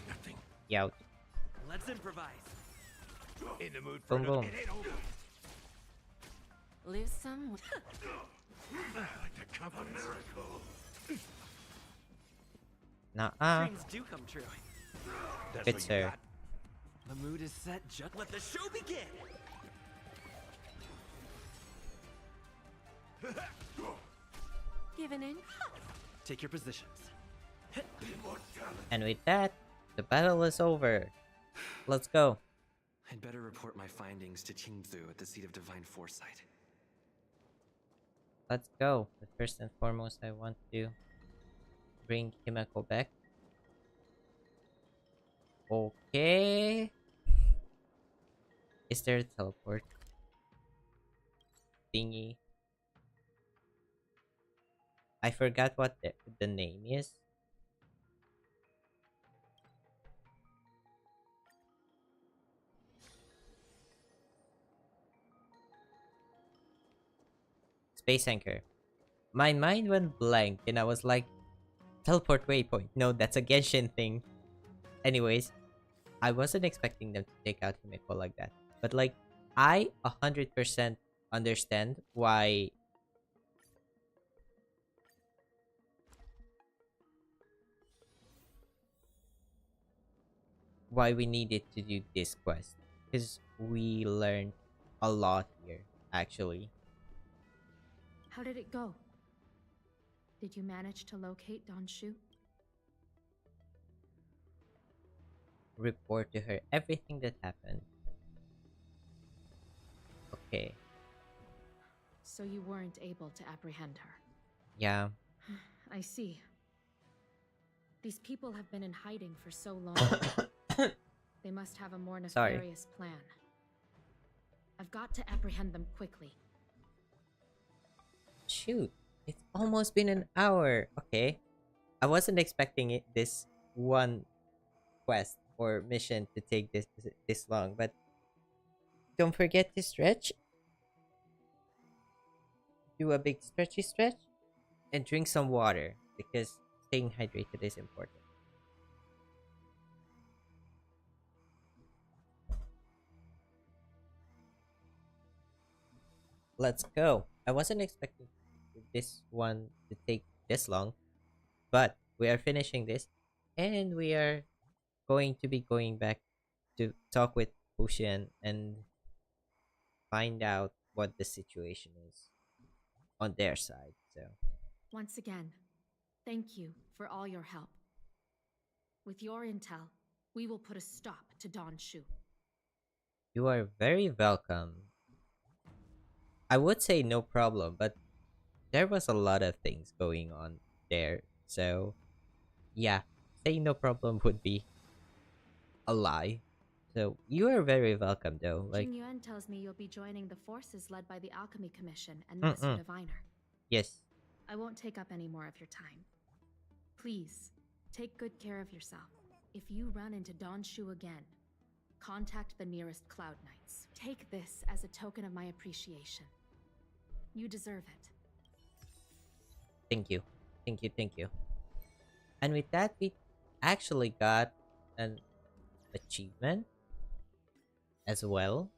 Nothing. Youch. Let's improvise. In the mood for Boom, another. boom. It ain't over. Lose some. I like the confidence. Nuh-uh. Dreams do come true. That's Good what you sir. got. The mood is set just. Let the show begin. Give an inch. Take your positions. And with that, the battle is over. Let's go. I'd better report my findings to Qingzu at the seat of divine foresight. Let's go. But first and foremost, I want to bring Himeko back. Okay. Is there a teleport thingy? I forgot what the name is. Space anchor. My mind went blank and I was like, teleport waypoint. No, that's a Genshin thing. Anyways, I wasn't expecting them to take out Himeko like that. But like, I 100% understand why we needed to do this quest. Because we learned a lot here, actually. How did it go? Did you manage to locate Dan Shu? Report to her everything that happened. Okay. So you weren't able to apprehend her. Yeah. I see. These people have been in hiding for so long. They must have a more Sorry. nefarious plan. I've got to apprehend them quickly. Shoot. It's almost been an hour. Okay. I wasn't expecting it this one quest or mission to take this long, but don't forget to stretch. Do a big stretchy stretch and drink some water because staying hydrated is important. Let's go. I wasn't expecting this one to take this long, but we are finishing this and we are going to be going back to talk with Ocean and find out what the situation is on their side. So Once again, thank you for all your help. With your intel, we will put a stop to Dan Shu. you are very welcome. I would say no problem, but there was a lot of things going on there. So yeah, saying no problem would be a lie. So you are very welcome though. Like, Jing Yuan tells me you'll be joining the forces led by the Alchemy Commission and Master Mm-mm. Diviner. yes. I won't take up any more of your time. Please, Take good care of yourself. If you run into Dan Shu again, contact the nearest Cloud Knights. Take this as a token of my appreciation. You deserve it. Thank you. Thank you, thank you. And with that, we actually got an achievement as well.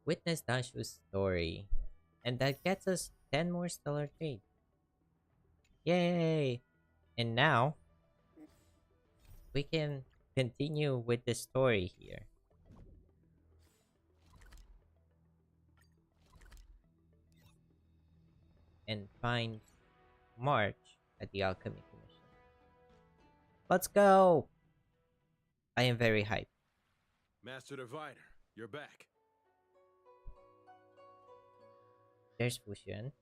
Witness Dan Shu's story. And that gets us 10 more stellar trade. Yay! And now, we can continue with the story here. And find March at the Alchemy Commission. Let's go! I am very hyped. Master Diviner, you're back. There's Fusion.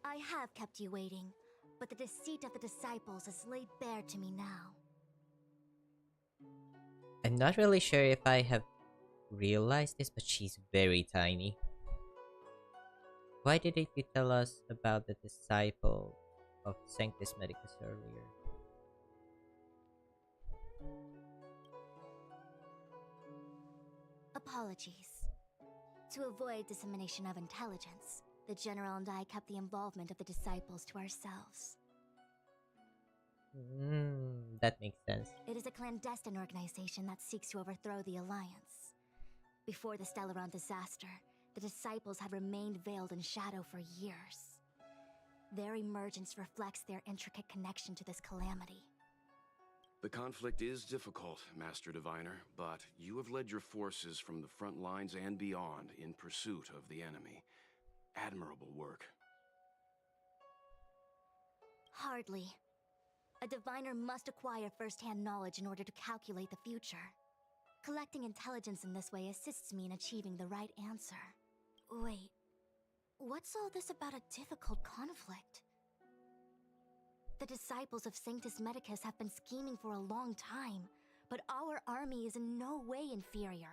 I have kept you waiting, but the deceit of the disciples is laid bare to me now. I'm not really sure if I have realized this, but she's very tiny. Why didn't you tell us about the disciple of Sanctus Medicus earlier? Apologies. To avoid dissemination of intelligence, the General and I kept the involvement of the disciples to ourselves. That makes sense. It is a clandestine organization that seeks to overthrow the Alliance. Before the Stellaron disaster, the disciples had remained veiled in shadow for years. Their emergence reflects their intricate connection to this calamity. The conflict is difficult, Master Diviner, but you have led your forces from the front lines and beyond in pursuit of the enemy. Admirable work. Hardly. A diviner must acquire first-hand knowledge in order to calculate the future. Collecting intelligence in this way assists me in achieving the right answer. Wait, what's all this about a difficult conflict? The Disciples of Sanctus Medicus have been scheming for a long time, but our army is in no way inferior.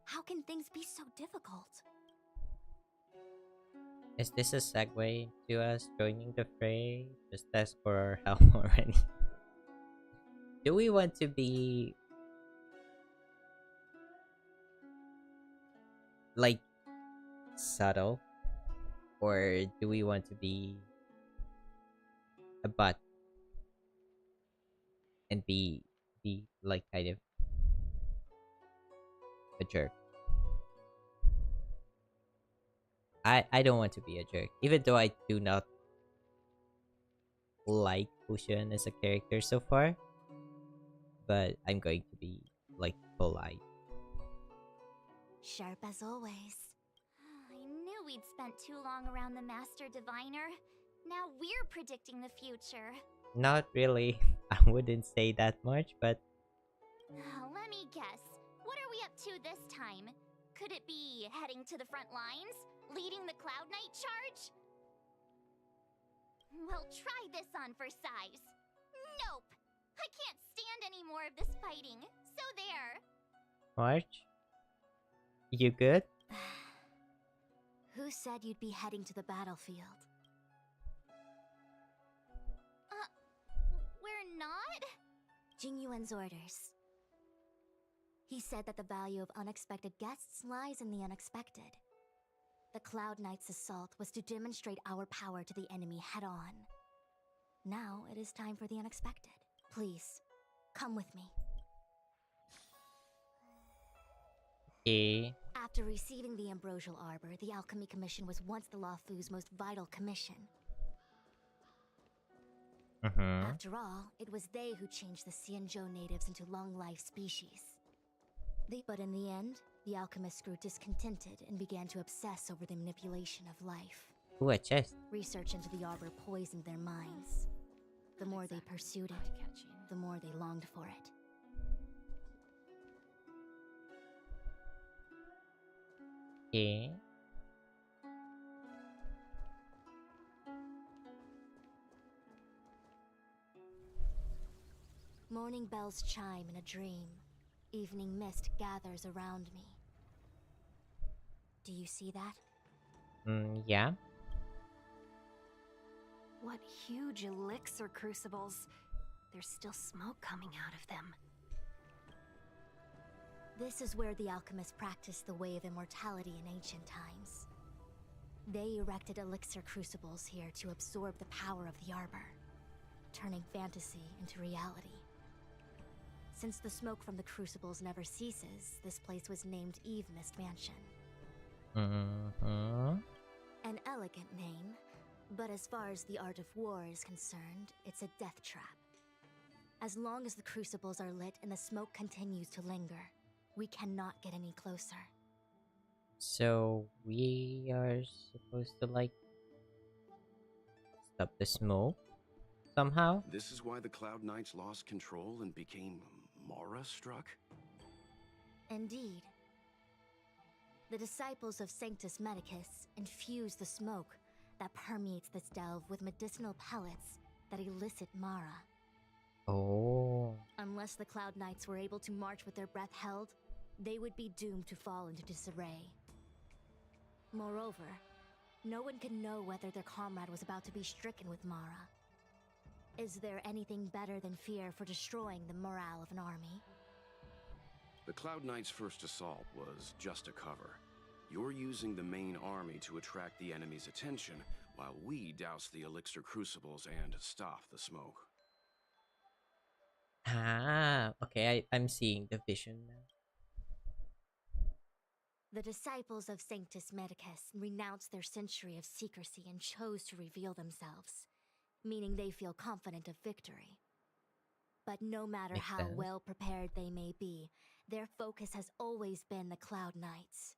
How can things be so difficult? Is this a segue to us joining the fray? Just ask for our help already. Do we want to be like subtle, or do we want to be a butt and be like kind of a jerk? I don't want to be a jerk, even though I do not like Fusion as a character so far, but I'm going to be like polite. Sharp as always. I knew we'd spent too long around the Master Diviner. Now we're predicting the future. Not really. I wouldn't say that much, but Let me guess. What are we up to this time? Could it be heading to the front lines? Leading the Cloud Knight charge? Well, try this on for size. Nope! I can't stand any more of this fighting. So there. March, you good? Who said you'd be heading to the battlefield? We're not? Jingyuan's orders. He said that the value of unexpected guests lies in the unexpected. The Cloud Knight's assault was to demonstrate our power to the enemy head-on. Now it is time for the unexpected. Please, come with me. Okay. After receiving the Ambrosial Arbor, the Alchemy Commission was once the Luofu's most vital commission. After all, it was they who changed the Xianzhou natives into long-life species. But in the end, the alchemists grew discontented and began to obsess over the manipulation of life. Ooh, a chest. Research into the arbor poisoned their minds. The more they pursued it, the more they longed for it. Okay. Morning bells chime in a dream. Evening mist gathers around me. Do you see that? Yeah. What huge elixir crucibles. There's still smoke coming out of them. This is where the alchemists practiced the way of immortality in ancient times. They erected elixir crucibles here to absorb the power of the arbor, turning fantasy into reality. Since the smoke from the crucibles never ceases, this place was named Eve Mist Mansion. An elegant name, but as far as the art of war is concerned, it's a death trap. As long as the crucibles are lit and the smoke continues to linger, we cannot get any closer. So we are supposed to like stop the smoke somehow? This is why the Cloud Knights lost control and became Mara-struck? Indeed. The Disciples of Sanctus Medicus infuse the smoke that permeates this delve with medicinal pellets that elicit Mara. Oh. Unless the Cloud Knights were able to march with their breath held, they would be doomed to fall into disarray. Moreover, no one could know whether their comrade was about to be stricken with Mara. Is there anything better than fear for destroying the morale of an army? The Cloud Knights' first assault was just a cover. You're using the main army to attract the enemy's attention, while we douse the elixir crucibles and stop the smoke. Ah, okay, I'm seeing the vision now. The Disciples of Sanctus Medicus renounced their century of secrecy and chose to reveal themselves, meaning they feel confident of victory. But no matter Makes how sense. well prepared they may be, their focus has always been the Cloud Knights.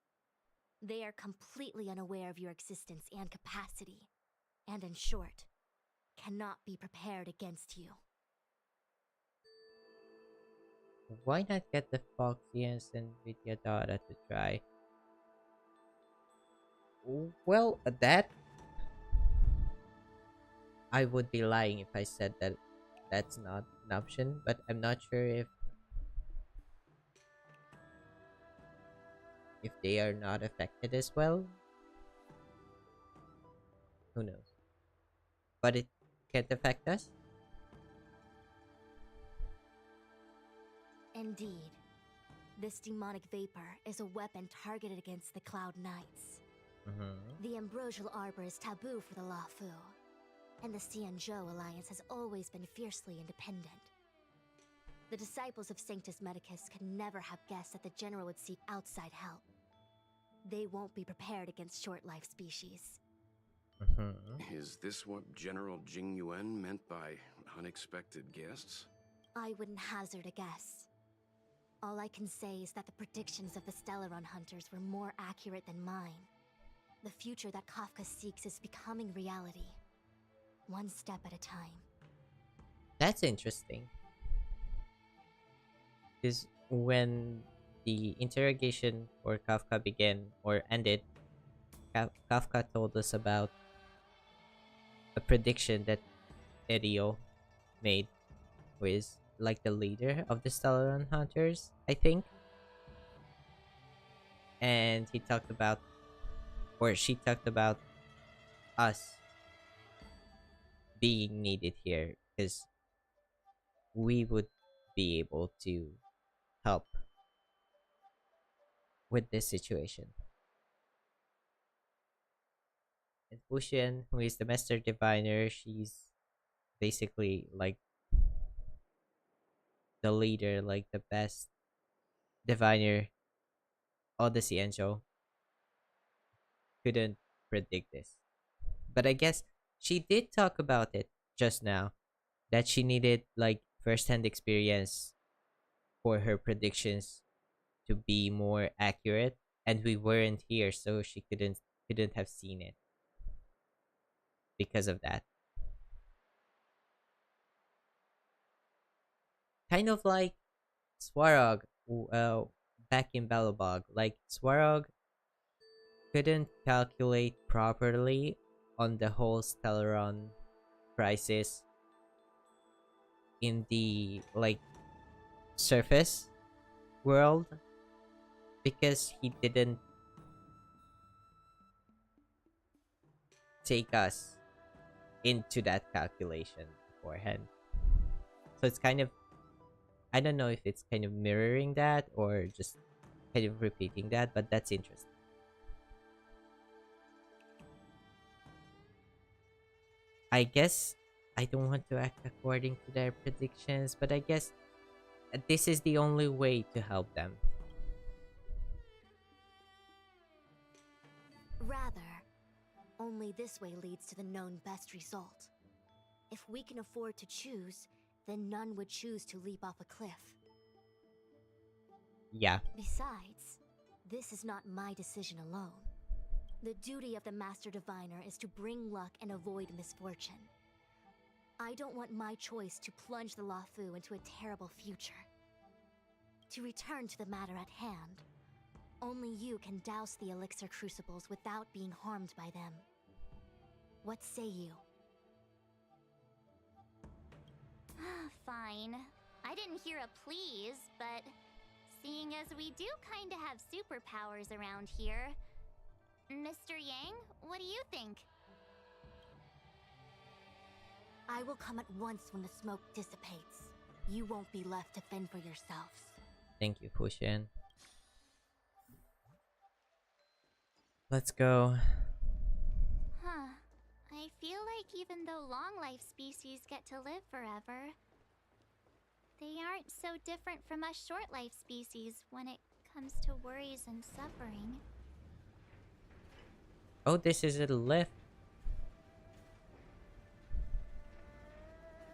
They are completely unaware of your existence and capacity, and in short, cannot be prepared against you. Why not get the Foxians and Vidyadhara to try? Well, that I would be lying if I said that that's not an option, but I'm not sure if they are not affected as well. Who knows? But it can't affect us? Indeed. This demonic vapor is a weapon targeted against the Cloud Knights. The ambrosial arbor is taboo for the Lafu, and the Xianzhou alliance has always been fiercely independent. The Disciples of Sanctus Medicus could never have guessed that the General would seek outside help. They won't be prepared against short-life species. Is this what General Jing Yuan meant by unexpected guests? I wouldn't hazard a guess. All I can say is that the predictions of the Stellaron hunters were more accurate than mine. The future that Kafka seeks is becoming reality, one step at a time. That's interesting. Because when the interrogation for Kafka began or ended, Kafka told us about a prediction that Erio made, who is like the leader of the Stellaron Hunters, I think. And he talked about, or she talked about us being needed here because we would be able to help with this situation. And Fuxian, who is the Master Diviner, she's basically like the leader, like the best diviner on the Xianzhou. Couldn't predict this. But I guess she did talk about it just now, that she needed like first-hand experience for her predictions to be more accurate, and we weren't here, so she couldn't have seen it because of that. Kind of like Swarog, back in Balabog. Like Swarog couldn't calculate properly on the whole Stellaron crisis in the like surface world because he didn't take us into that calculation beforehand. So it's kind of, I don't know if it's kind of mirroring that or just kind of repeating that, but that's interesting. I guess I don't want to act according to their predictions, but I guess this is the only way to help them. Rather, only this way leads to the known best result. If we can afford to choose, then none would choose to leap off a cliff. Yeah. Besides, this is not my decision alone. The duty of the Master Diviner is to bring luck and avoid misfortune. I don't want my choice to plunge the Lafu into a terrible future. To return to the matter at hand, only you can douse the elixir crucibles without being harmed by them. What say you? Fine. I didn't hear a please, but seeing as we do kinda have superpowers around here, Mr. Yang, what do you think? I will come at once when the smoke dissipates. You won't be left to fend for yourselves. Thank you, Fushin. Let's go. Huh. I feel like even though long-life species get to live forever, they aren't so different from us short-life species when it comes to worries and suffering. Oh, this is a lift.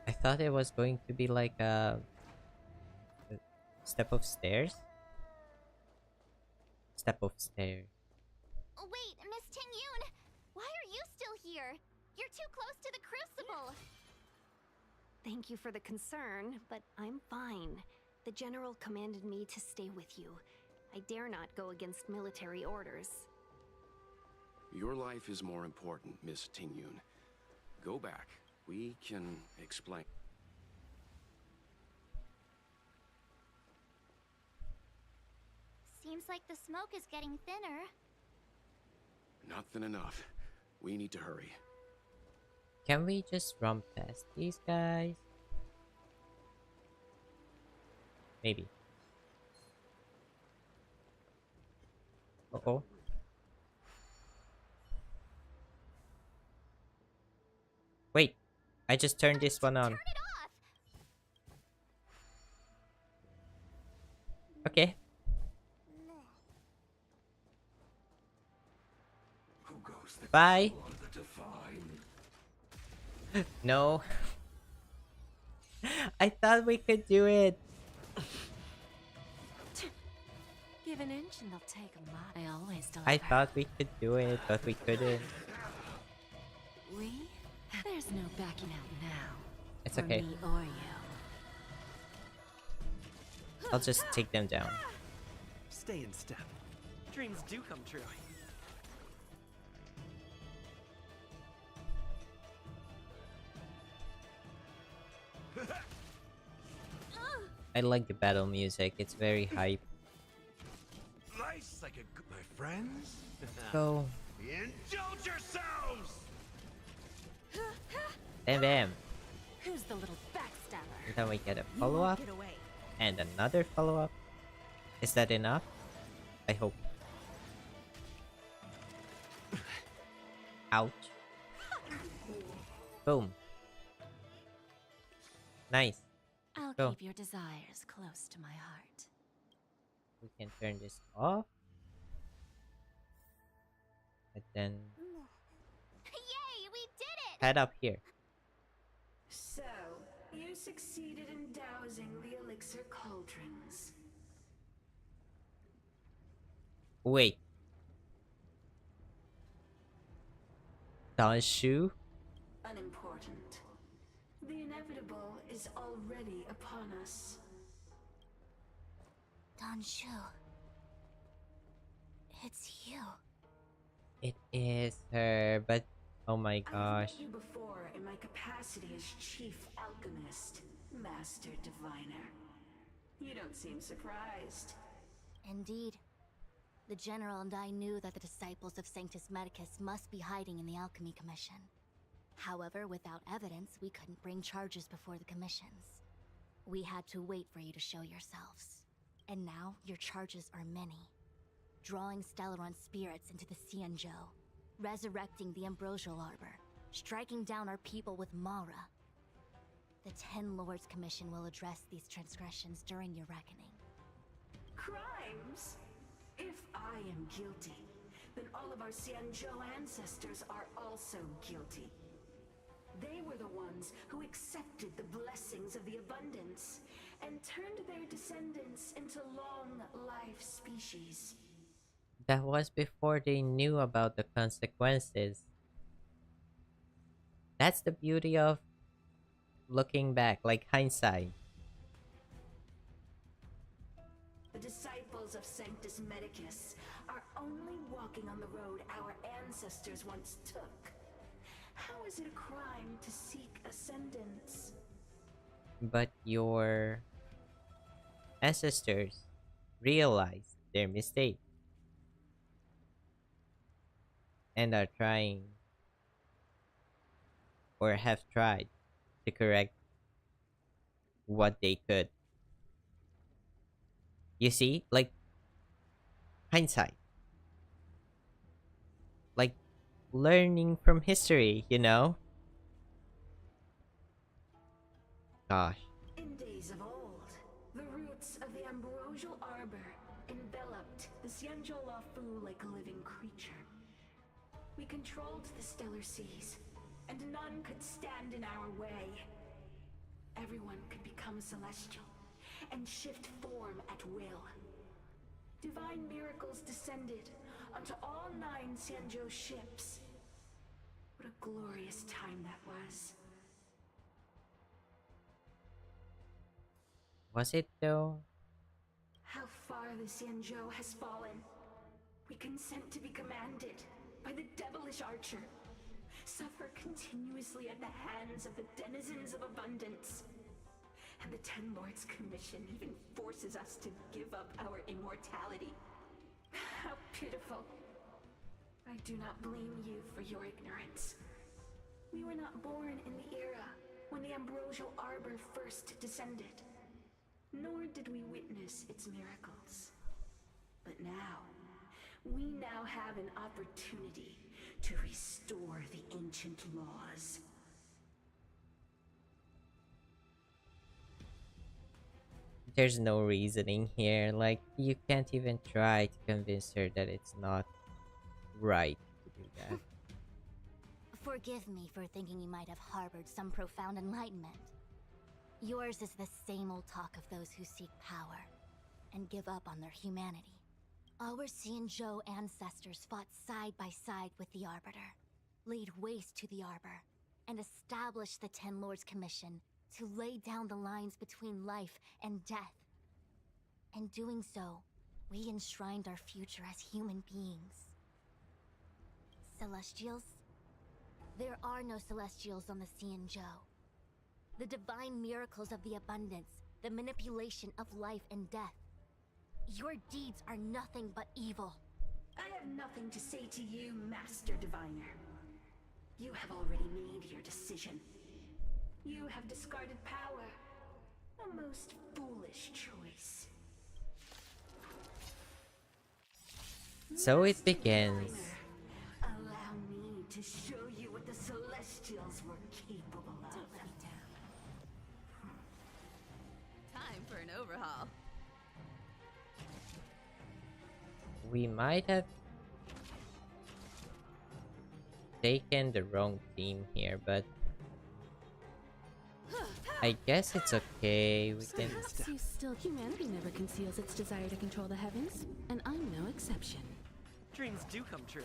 I thought it was going to be like a step of stairs. Step of stairs. Wait, Miss Ting-Yun! Why are you still here? You're too close to the crucible! Thank you for the concern, but I'm fine. The General commanded me to stay with you. I dare not go against military orders. Your life is more important, Miss Ting-Yun. Go back. We can explain. Seems like the smoke is getting thinner. Not thin enough. We need to hurry. Can we just run past these guys? Maybe. Uh-oh. Wait, I just turned this one on. Turn it off! Okay. Who goes the Bye. or the divine? No. I thought we could do it. Give an inch and they'll take a mile. I always deliver. I thought we could do it, but we couldn't. We? There's no backing out now. It's For okay. me or you. I'll just take them down. Stay in step. Dreams do come true. I like the battle music. It's very hype. Nice, like my friends. Go. Indulge yourselves. Bam bam. Who's the little backstabber? And then we get a You follow-up. won't get away. And another follow-up. Is that enough? I hope. Ouch. Boom. Nice. I'll Go. keep your desires close to my heart. We can turn this off. And then Yay, we did it! head up here. So, you succeeded in dousing the elixir cauldrons. Wait. Dan Shu? Unimportant. The inevitable is already upon us. Dan Shu. It's you. It is her, but oh my I've gosh. met you before in my capacity as Chief Alchemist, Master Diviner. You don't seem surprised. Indeed. The General and I knew that the Disciples of Sanctus Medicus must be hiding in the Alchemy Commission. However, without evidence, we couldn't bring charges before the commissions. We had to wait for you to show yourselves. And now, your charges are many. Drawing Stellaron spirits into the Xianzhou, resurrecting the Ambrosial Arbor, striking down our people with Mara. The Ten Lords Commission will address these transgressions during your reckoning. Crimes? If I am guilty, then all of our Xianzhou ancestors are also guilty. They were the ones who accepted the blessings of the abundance and turned their descendants into long-life species. That was before they knew about the consequences. That's the beauty of looking back, like hindsight. The Disciples of Sanctus Medicus are only walking on the road our ancestors once took. How is it a crime to seek ascendance? But your ancestors realized their mistake and are trying or have tried to correct what they could. You see, like hindsight, like learning from history, you know? Gosh. In days of old, the roots of the Ambrosial Arbor enveloped the Xianzhou Lafu like a living creature. We controlled the stellar seas, and none could stand in our way. Everyone could become celestial and shift form at will. Divine miracles descended onto all 9 Xianzhou ships. What a glorious time that was. Was it though? How far the Xianzhou has fallen. We consent to be commanded by the devilish archer. Suffer continuously at the hands of the denizens of abundance. And the Ten Lords Commission even forces us to give up our immortality. How pitiful. I do not blame you for your ignorance. We were not born in the era when the Ambrosial Arbor first descended. Nor did we witness its miracles. But now, we now have an opportunity to restore the ancient laws. There's no reasoning here. Like, you can't even try to convince her that it's not right to do that. Forgive me for thinking you might have harbored some profound enlightenment. Yours is the same old talk of those who seek power and give up on their humanity. Our Xianzhou ancestors fought side by side with the Arbiter, laid waste to the Arbor, and established the Ten Lords Commission to lay down the lines between life and death. In doing so, we enshrined our future as human beings. Celestials? There are no Celestials on the Xianzhou. The divine miracles of the abundance, the manipulation of life and death. Your deeds are nothing but evil. I have nothing to say to you, Master Diviner. You have already made your decision. You have discarded power. A most foolish choice. So it begins. Allow me to show you what the Celestials were capable of. Time for an overhaul. We might have taken the wrong team here, but I guess it's okay. We can. Perhaps you still. Humanity never conceals its desire to control the heavens, and I'm no exception. Dreams do come true.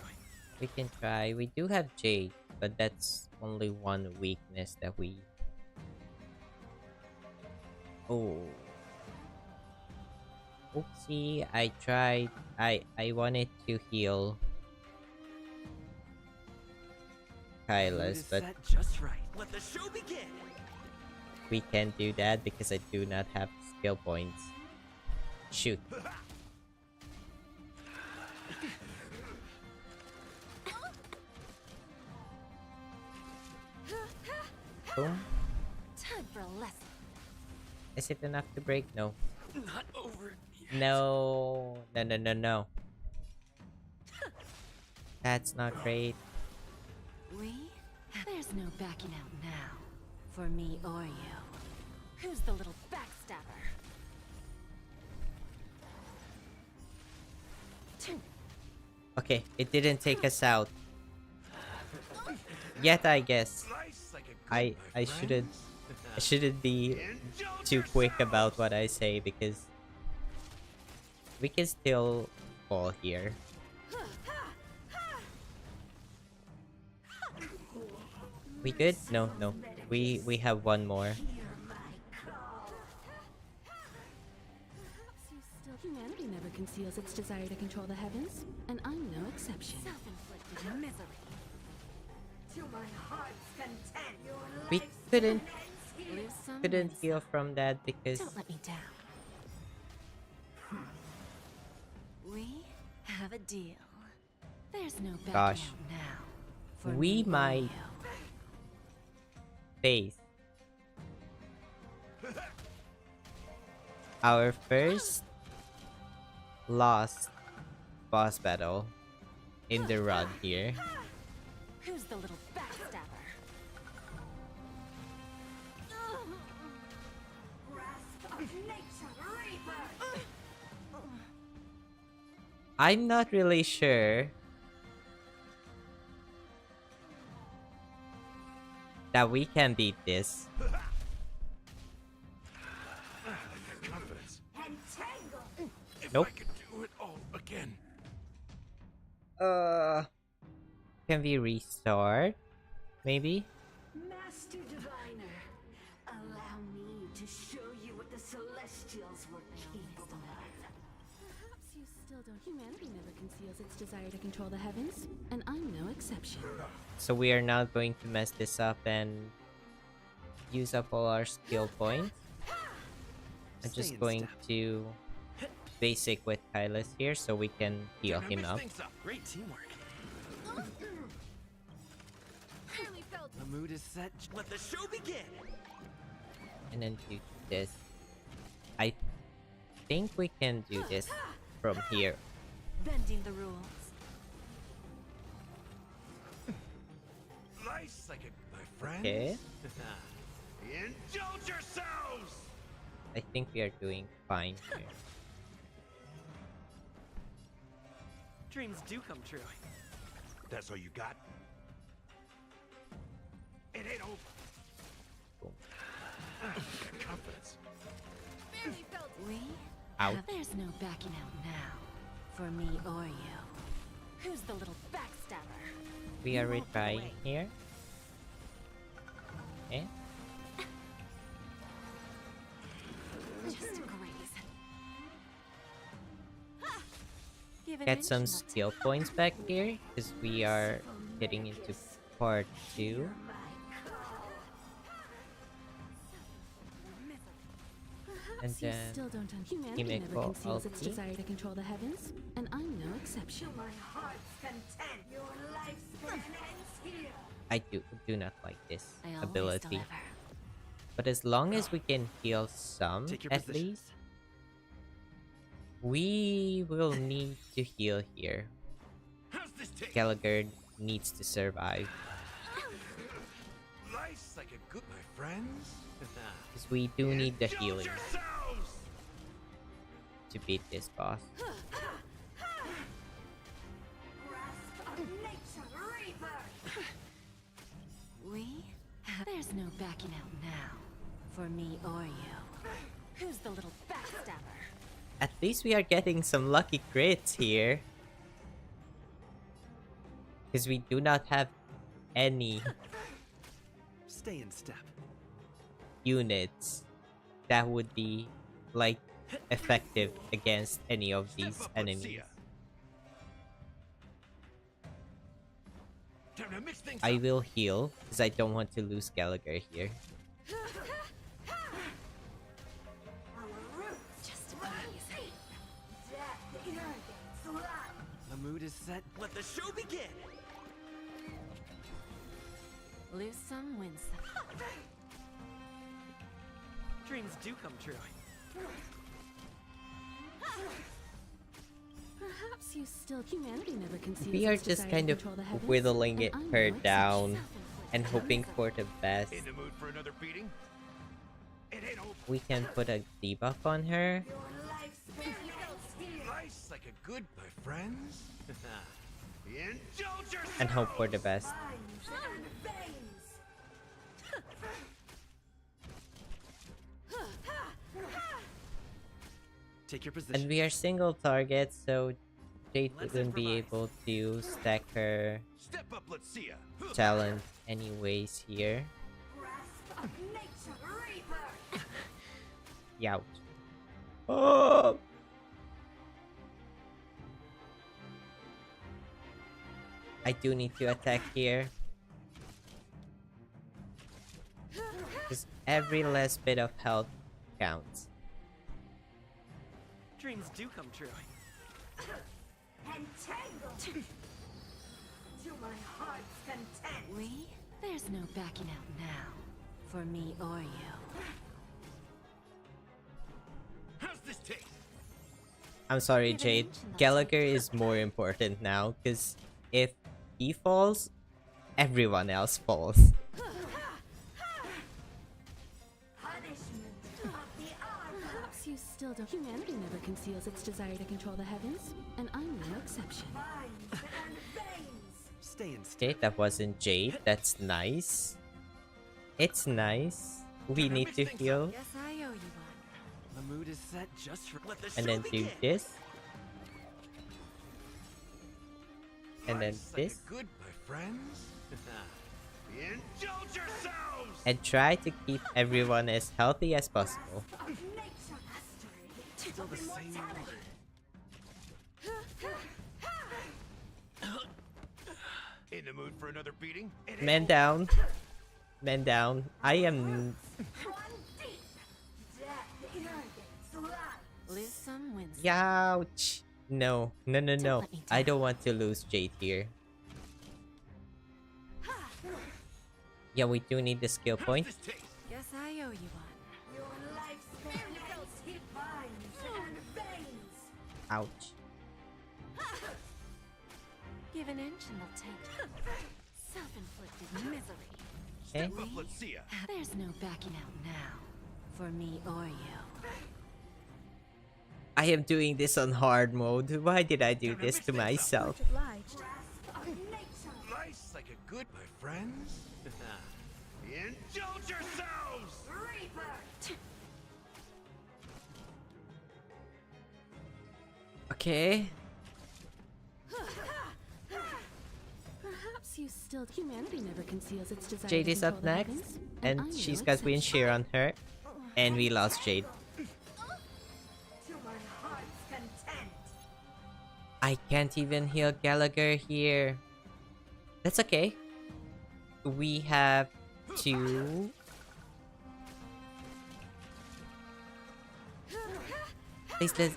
We can try. We do have Jade, but that's only one weakness that we. Oh. Oopsie, I tried. I wanted to heal Kylas, but just right. Let the show begin. we can't do that because I do not have skill points. Shoot. Boom. Time for a lesson. Is it enough to break? No. Not over yet. No. No, no, no, no. That's not great. There's no backing out now. For me or you. Who's the little backstabber? Okay, it didn't take us out. Yet, I guess. I shouldn't be too quick about what I say because we can still fall here. We good? No, no. We have one more. Humanity never conceals its desire to control the heavens, and I'm no exception. Self-inflicted misery. To my heart's content. Your We life's couldn't here. couldn't heal from that because Don't let me down. We have a deal. There's no backing Gosh. out now. For we me or might you. face our first lost boss battle in the run here. Who's the little backstabber? Grasp of nature, reaper. I'm not really sure that we can beat this. Confidence. Entangle. If Nope. I could do it all again. Can we restart? Maybe? Master Diviner, allow me to show you what the Celestials were capable of. Perhaps you still don't. Humanity never conceals its desire to control the heavens, and I'm no exception. So we are not going to mess this up and use up all our skill points. I'm Stay just in going step. to basic with Kylus here so we can heal Gonna him mix up. things up. Great teamwork. Barely felt The mood is set. Let the show begin. And then do this. I think we can do this from here. Bending the rules. Nice like my friends. Okay. Indulge yourselves. I think we are doing fine here. Dreams do come true. That's all you got? It ain't over. Boom. Confidence. barely felt We Ow. There's no backing out now. For me or you. Who's the little backstabber? We are retrying here. Okay. Just a graze. Get some skill points back here because we are getting into part 2. And Perhaps you then still don't. Humanity Himeko never conceals its ulti. desire to control the heavens, and I'm no exception. To my heart's content. Your lifespan ends here. I do not like this I always ability. deliver. But as long as we can heal some Take your at positions. least, we will need to heal here. How's this take? Gallagher needs to survive Nice like a good my friends. because we do need the healing Yourselves. to beat this boss. Grasp of nature, reaper. There's no backing out now. For me or you. Who's the little backstabber? At least we are getting some lucky crits here. Because we do not have any Stay in step. units that would be like effective against any of these Step up, let's see enemies. ya. Time to mix things I up. will heal because I don't want to lose Gallagher here. Just a breeze. Death irrigates life. The mood is set. Let the show begin. Lose some, win some. Dreams do come true. Perhaps you still humanity never conceals We are its just desire kind to of control the heavens, whittling and it I'm her no down exception. and hoping for the best. In the mood for another beating? It ain't over. We can put a debuff on her. Life's like a good, my friends. Indulge yourself. And hope for the best. Take your position. And we are single targets, so Jade wouldn't be able to stack her Step up, let's see ya. talent anyways here. Youch. Oh! I do need to attack here. Because every last bit of health counts. Dreams do come true. Entangled to my heart's content. We? There's no backing out now. For me or you. How's this taste? I'm sorry, Jade. Gallagher is more important now, because if he falls, everyone else falls. Perhaps you still don't. Humanity never conceals its desire to control the heavens, and I'm no exception. Stay in. Okay, that wasn't Jade. That's nice. It's nice. We need to heal. Guess I owe you one. The mood is set just for. Let the And show then do begin. this. And then Life's like this. a good, my friends. Indulge yourselves. And try to keep everyone as healthy as possible. Still the same. In the mood for another beating? It ain't Men over. down. Men down. I am... Lose some, win some. Youch. No. No, no, no. let me I don't want to lose Jade here. Yeah, we do need the skill point. How's this taste? Guess I owe you one. Ouch. Give an inch and they'll take. Self-inflicted misery. Okay. Step up, let's see ya. There's no backing out now. For me or you. I am doing this on hard mode. Why did I do this to myself? Life's like a good, my friends. Indulge yourselves. Okay. Perhaps you still. Humanity never conceals its desire Jade to is control up the next. heavens, And I'm she's no got wind exception. shear on her. And we lost Jade. To my heart's content. I can't even heal Gallagher here. That's okay. We have to... Please, let's...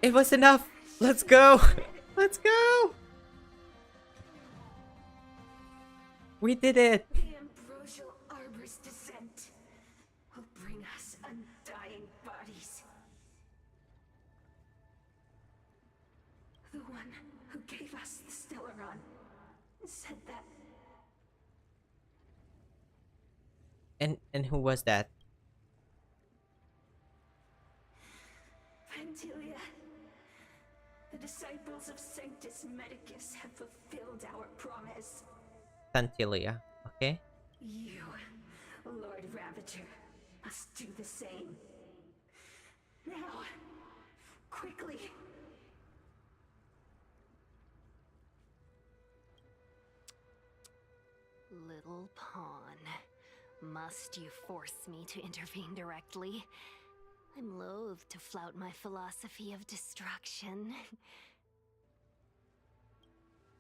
It was enough! Let's go! Let's go! We did it! The ambrosial arbor's descent will bring us undying bodies. The one who gave us the Stellaron said that And who was that? Vantilia, the Disciples of Sanctus Medicus have fulfilled our promise. Tantilia, okay? You, Lord Ravager, must do the same. Now, quickly. Little pawn. Must you force me to intervene directly? I'm loath to flout my philosophy of destruction.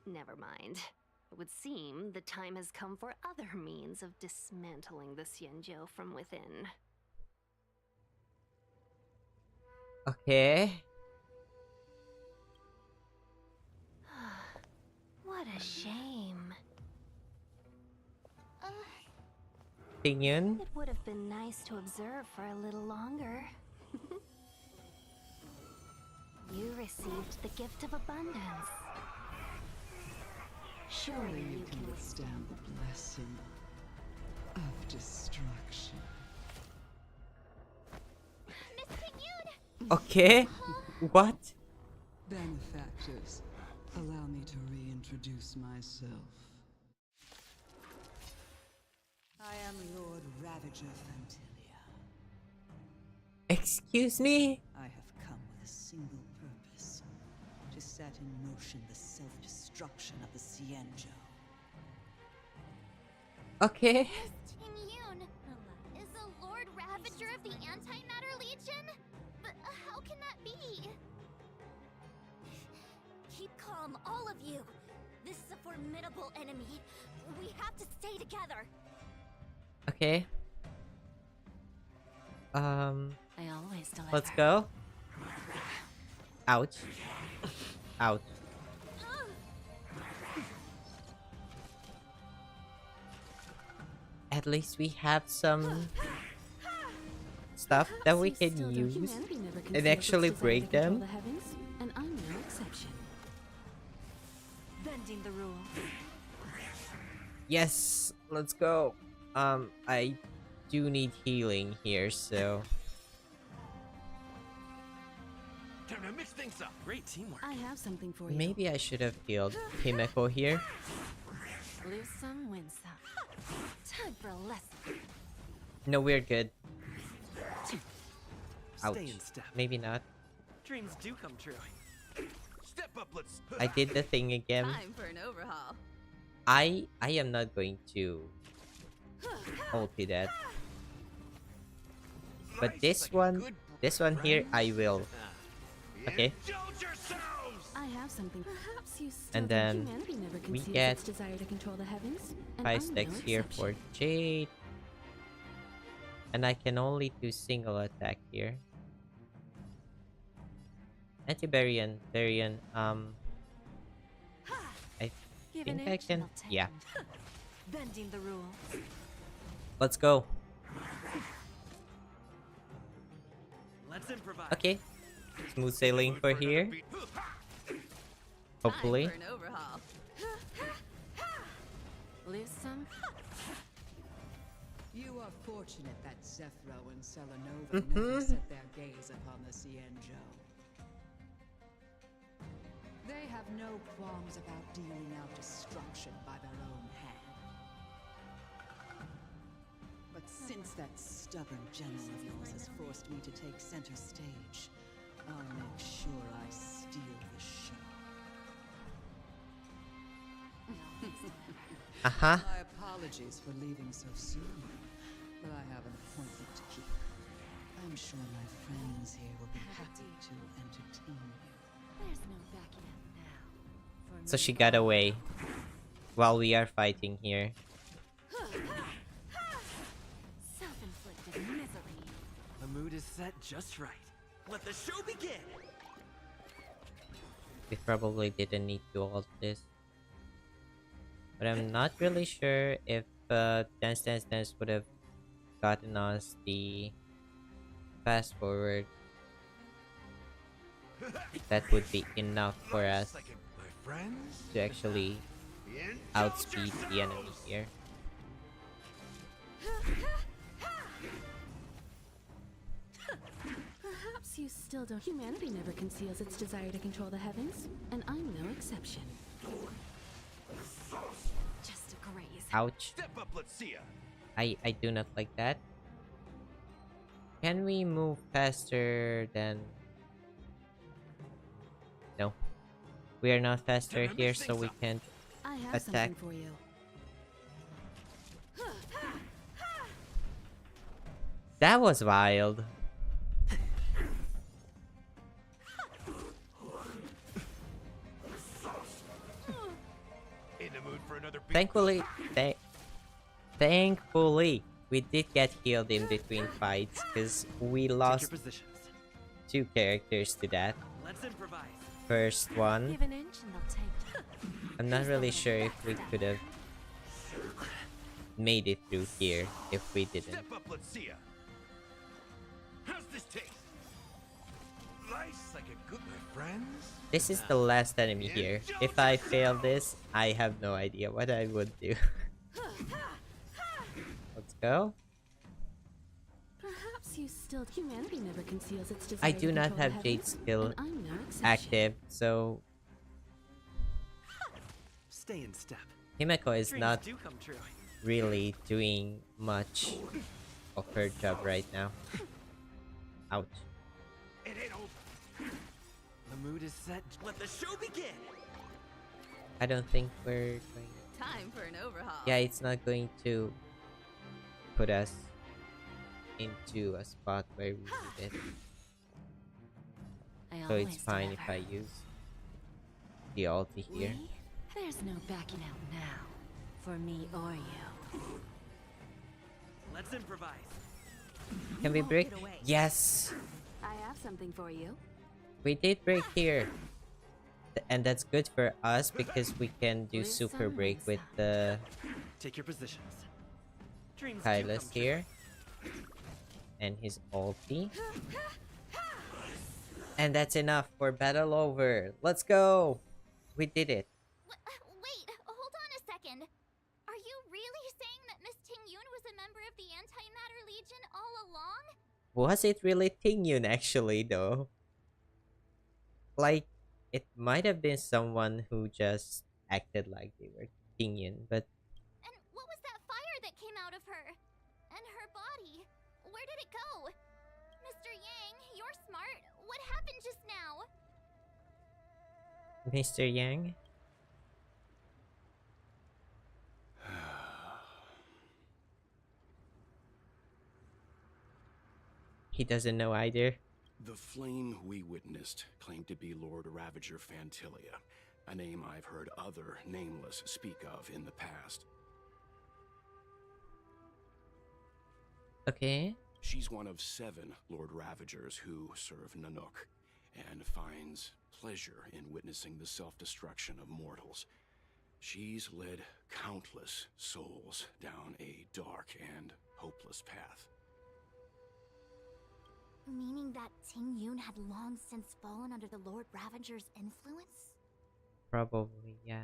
Never mind. It would seem the time has come for other means of dismantling the Xianzhou from within. Okay. What What a shame. Opinion? It would have been nice to observe for a little longer. You received the gift of abundance. Surely you can withstand the blessing of destruction. Miss Pingyun! Okay. What? Benefactors, allow me to reintroduce myself. I am Lord Ravager Fantilia. Excuse me? I have come with a single purpose. To set in motion the self-destruction of the Xianzhou. Okay. Miss Pingyun! Is the Lord Ravager of the Antimatter Legion? But how can that be? Keep calm, all of you. This is a formidable enemy. We have to stay together. Okay. I always deliver. Let's go. Ouch. Ouch. At least we have some stuff that we can use and actually break them. The heavens, and I'm no exception. Bending the rule. Yes, let's go. I do need healing here, so Time to mix things up. Great teamwork. I have something for you. maybe I should have healed Himeko here. Lose some, win some. Time for a lesson. No, we're good. Ouch. Stay in step. Maybe not. Dreams do come true. Step up, let's. I did the thing again. Time for an overhaul. I am not going to ulti that. But this one here, I will. Okay. I have something. Perhaps you still And think then humanity never we conceals get its desire to control the heavens, and 5 I'm stacks no here exception. for Jade. And I can only do single attack here. Anti-Barian, I Give think an I inch, can. they'll take. Yeah. Bending the rule. Let's go. Let's improvise. Okay. Smooth sailing for here. Hopefully. Time for an overhaul. Lose some. You are fortunate that Zephyro and Selenova never set their gaze upon the Xianzhou. They have no qualms about dealing out destruction by their own hand. But since that stubborn general of yours has forced me to take center stage, I'll make sure I steal the show. My apologies for leaving so soon, but I have an appointment to keep. I'm sure my friends here will be happy to entertain you. There's no backing out now. So she got away while we are fighting here. Self-inflicted misery. The mood is set just right. Let the show begin. We probably didn't need to ult this. But I'm not really sure if Dance would have gotten us the fast forward. That would be enough for us to actually outspeed the enemy here. Perhaps you still don't. Humanity never conceals its desire to control the heavens, and I'm no exception. Just a graze. Ouch. Step up, let's see ya. I do not like that. Can we move faster than... No. We are not faster here, so we can't I have attack. something for you. That was wild. In the mood for another beat? Thankfully, we did get healed in between fights because we lost 2 characters to that. Let's improvise. First one, Give an inch and they'll take. I'm not really sure if we could have made it through here if we didn't. Step up, let's see ya. How's this taste? Nice like a good my friends. This is the last enemy here. If I fail this, I have no idea what I would do. Let's go. Perhaps you still. Humanity never conceals its desire I to do not control the have Jade's heavens, skill and I'm no exception. active, so Stay in step. Himeko is Dreams not do come true. really doing much of her job right now. Ouch. It ain't over. The mood is set. Let the show begin. I don't think we're going. Time for an overhaul. Yeah, it's not going to put us into a spot where we need it. So it's fine if I use the ulti here. There's no backing out now, for me or you. Let's improvise. Can we break? Yes! I have something for you. We did break here. And that's good for us because we can do super break with the Take your positions. Dreams do Kylus come true. here. And his ulti. And that's enough for battle over. Let's go! We did it. Wait, hold on a second. Are you really saying that Miss Ting-Yun was a member of the Antimatter Legion all along? Was it really Ting-Yun actually though? Like, it might have been someone who just acted like they were Ting-Yun, but And what was that fire that came out of her? And her body? Where did it go? Mr. Yang, you're smart. What happened just now? Mr. Yang? He doesn't know either. The flame we witnessed claimed to be Lord Ravager Fantilia, a name I've heard other nameless speak of in the past. Okay. She's one of 7 Lord Ravagers who serve Nanook, and finds pleasure in witnessing the self-destruction of mortals. She's led countless souls down a dark and hopeless path. Meaning that Ting-Yun had long since fallen under the Lord Ravager's influence? Probably, yeah.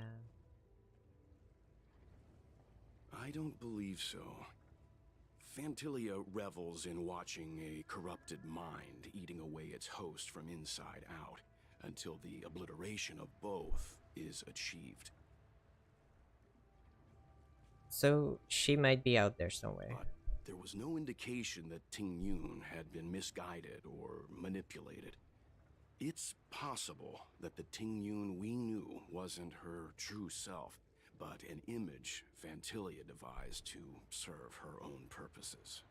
I don't believe so. Fantilia revels in watching a corrupted mind eating away its host from inside out, until the obliteration of both is achieved. So, she might be out there somewhere. But there was no indication that Ting-Yun had been misguided or manipulated. It's possible that the Ting-Yun we knew wasn't her true self, but an image Fantilia devised to serve her own purposes.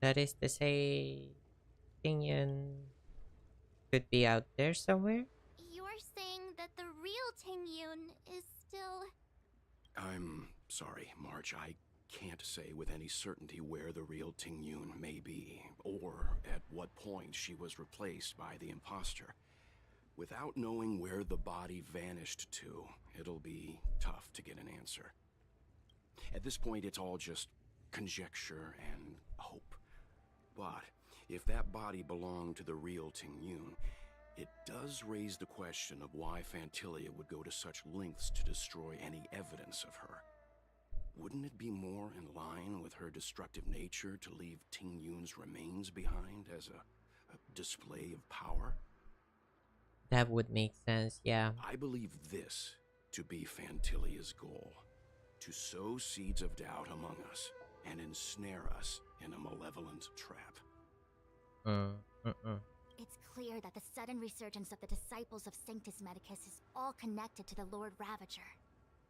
That is to say, Ting-Yun could be out there somewhere? You're saying that the real Ting-Yun is still... I'm sorry, March. I can't say with any certainty where the real Ting-Yun may be, or at what point she was replaced by the imposter. Without knowing where the body vanished to, it'll be tough to get an answer. At this point, it's all just conjecture and hope. But if that body belonged to the real Ting-Yun, it does raise the question of why Fantilia would go to such lengths to destroy any evidence of her. Wouldn't it be more in line with her destructive nature to leave Ting-Yun's remains behind as a display of power? That would make sense, yeah. I believe this to be Fantilia's goal: to sow seeds of doubt among us and ensnare us in a malevolent trap. It's clear that the sudden resurgence of the Disciples of Sanctus Medicus is all connected to the Lord Ravager.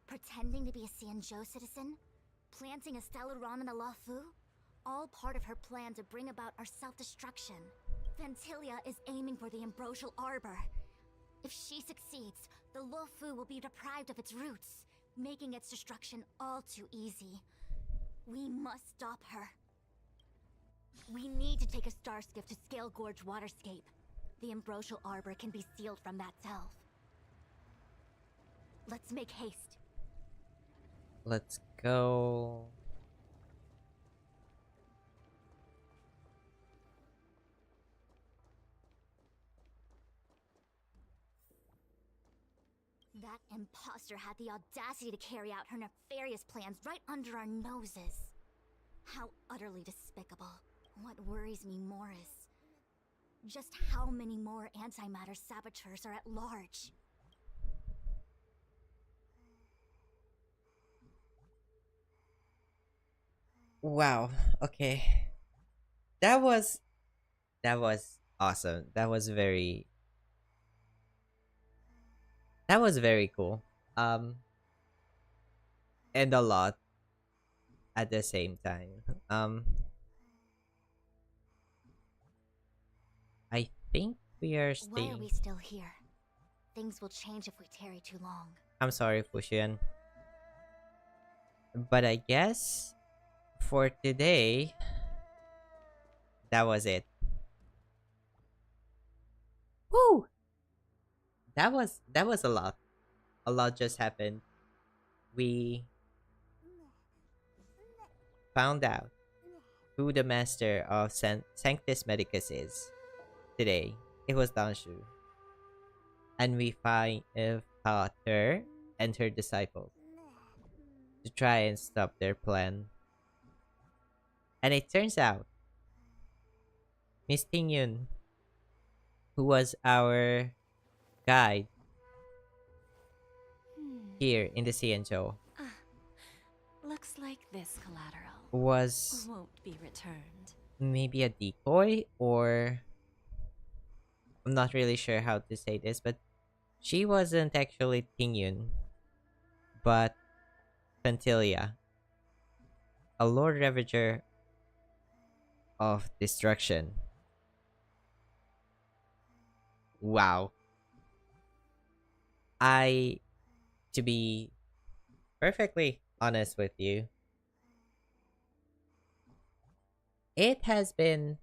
Pretending to be a Xianzhou citizen, planting a Stellaron in the Luofu, all part of her plan to bring about our self-destruction. Fantilia is aiming for the Ambrosial Arbor. If she succeeds, the Luofu will be deprived of its roots, making its destruction all too easy. We must stop her. We need to take a star skiff to Scale Gorge Waterscape. The Ambrosial Arbor can be sealed from that delve. Let's make haste. Let's go. That imposter had the audacity to carry out her nefarious plans right under our noses. How utterly despicable. What worries me more is just how many more antimatter saboteurs are at large. Wow. Okay. That was awesome. That was very cool. And a lot at the same time. I think we are Why are staying. we still here? Things will change if we tarry too long. I'm sorry, Fuxian. But I guess for today, that was it. Woo! That was a lot. A lot just happened. We found out who the master of Sanctus Medicus is today. It was Dan Shu. And we fought her and her disciples to try and stop their plan. And it turns out Miss Ting Yun, who was our guide here in the Xianzhou, Looks like this collateral was won't be returned. maybe a decoy, or I'm not really sure how to say this, but she wasn't actually Ting Yun, but Pantilia, a Lord Ravager of Destruction. Wow. To be perfectly honest with you, it has been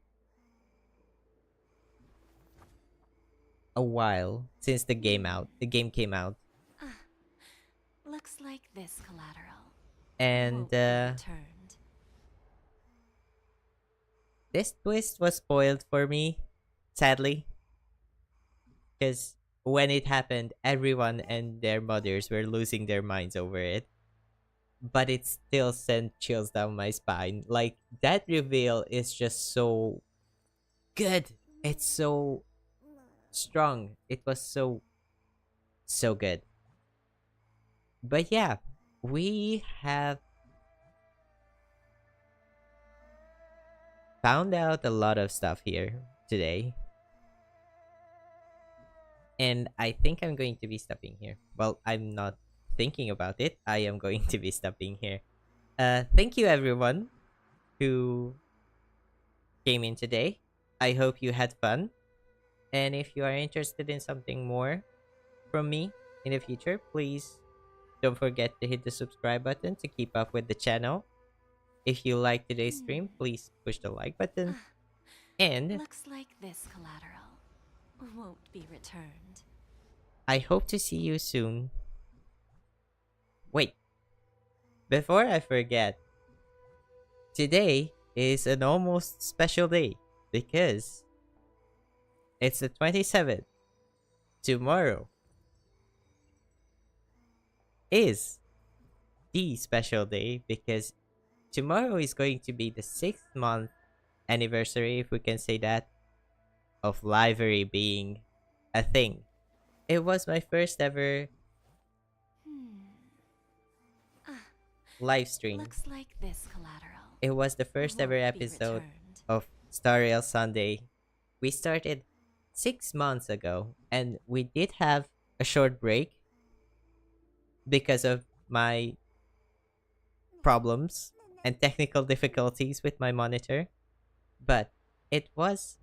a while since the game came out. Looks like this collateral And won't be returned. this twist was spoiled for me, sadly. Because when it happened, everyone and their mothers were losing their minds over it. But it still sent chills down my spine. Like, that reveal is just so good. It's so strong. It was so good. But yeah, we have found out a lot of stuff here today. And I think I'm going to be stopping here. Well, I'm not thinking about it. I am going to be stopping here. Thank you everyone who came in today. I hope you had fun. And if you are interested in something more from me in the future, please don't forget to hit the subscribe button to keep up with the channel. If you like today's stream, please push the like button. And Looks like this collateral won't be returned. I hope to see you soon. Wait, before I forget, today is an almost special day because it's the 27th. Tomorrow is the special day because tomorrow is going to be the 6th month anniversary, if we can say that, of Livery being a thing. It was my first ever live stream. Looks like this collateral. It was the first ever won't be episode returned. of Star Rail Sunday. We started 6 months ago, and we did have a short break because of my problems and technical difficulties with my monitor. But it was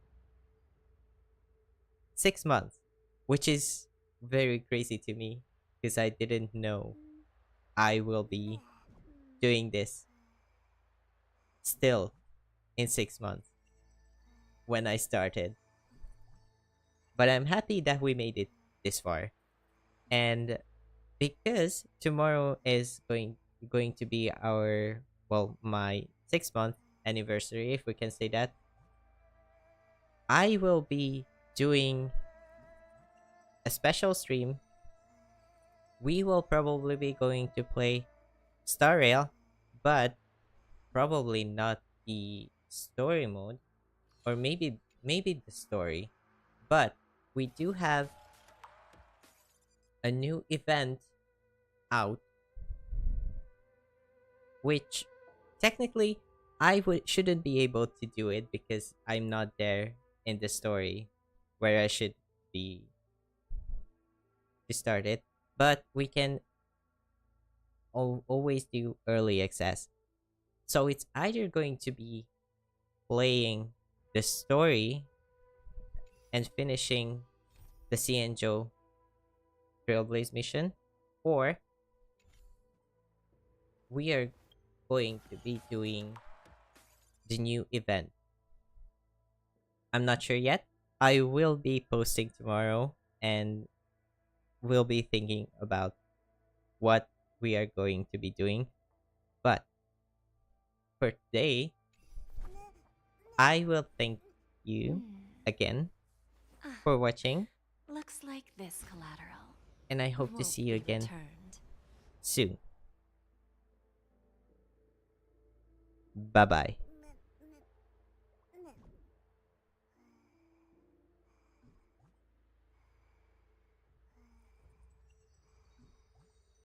6 months, which is very crazy to me because I didn't know I will be doing this still in 6 months when I started. But I'm happy that we made it this far. And because tomorrow is going to be our, well, my 6 month anniversary, if we can say that. I will be doing a special stream. We will probably be going to play Star Rail, but probably not the story mode, or maybe the story. But we do have a new event out, which technically I would shouldn't be able to do it because I'm not there in the story where I should be to start it. But we can always do early access. So it's either going to be playing the story and finishing the Cienjo Trailblaze mission, or we are going to be doing the new event. I'm not sure yet. I will be posting tomorrow and will be thinking about what we are going to be doing. But for today, I will thank you again for watching, Looks like this collateral. and I hope to won't see you be again returned. soon. Bye bye.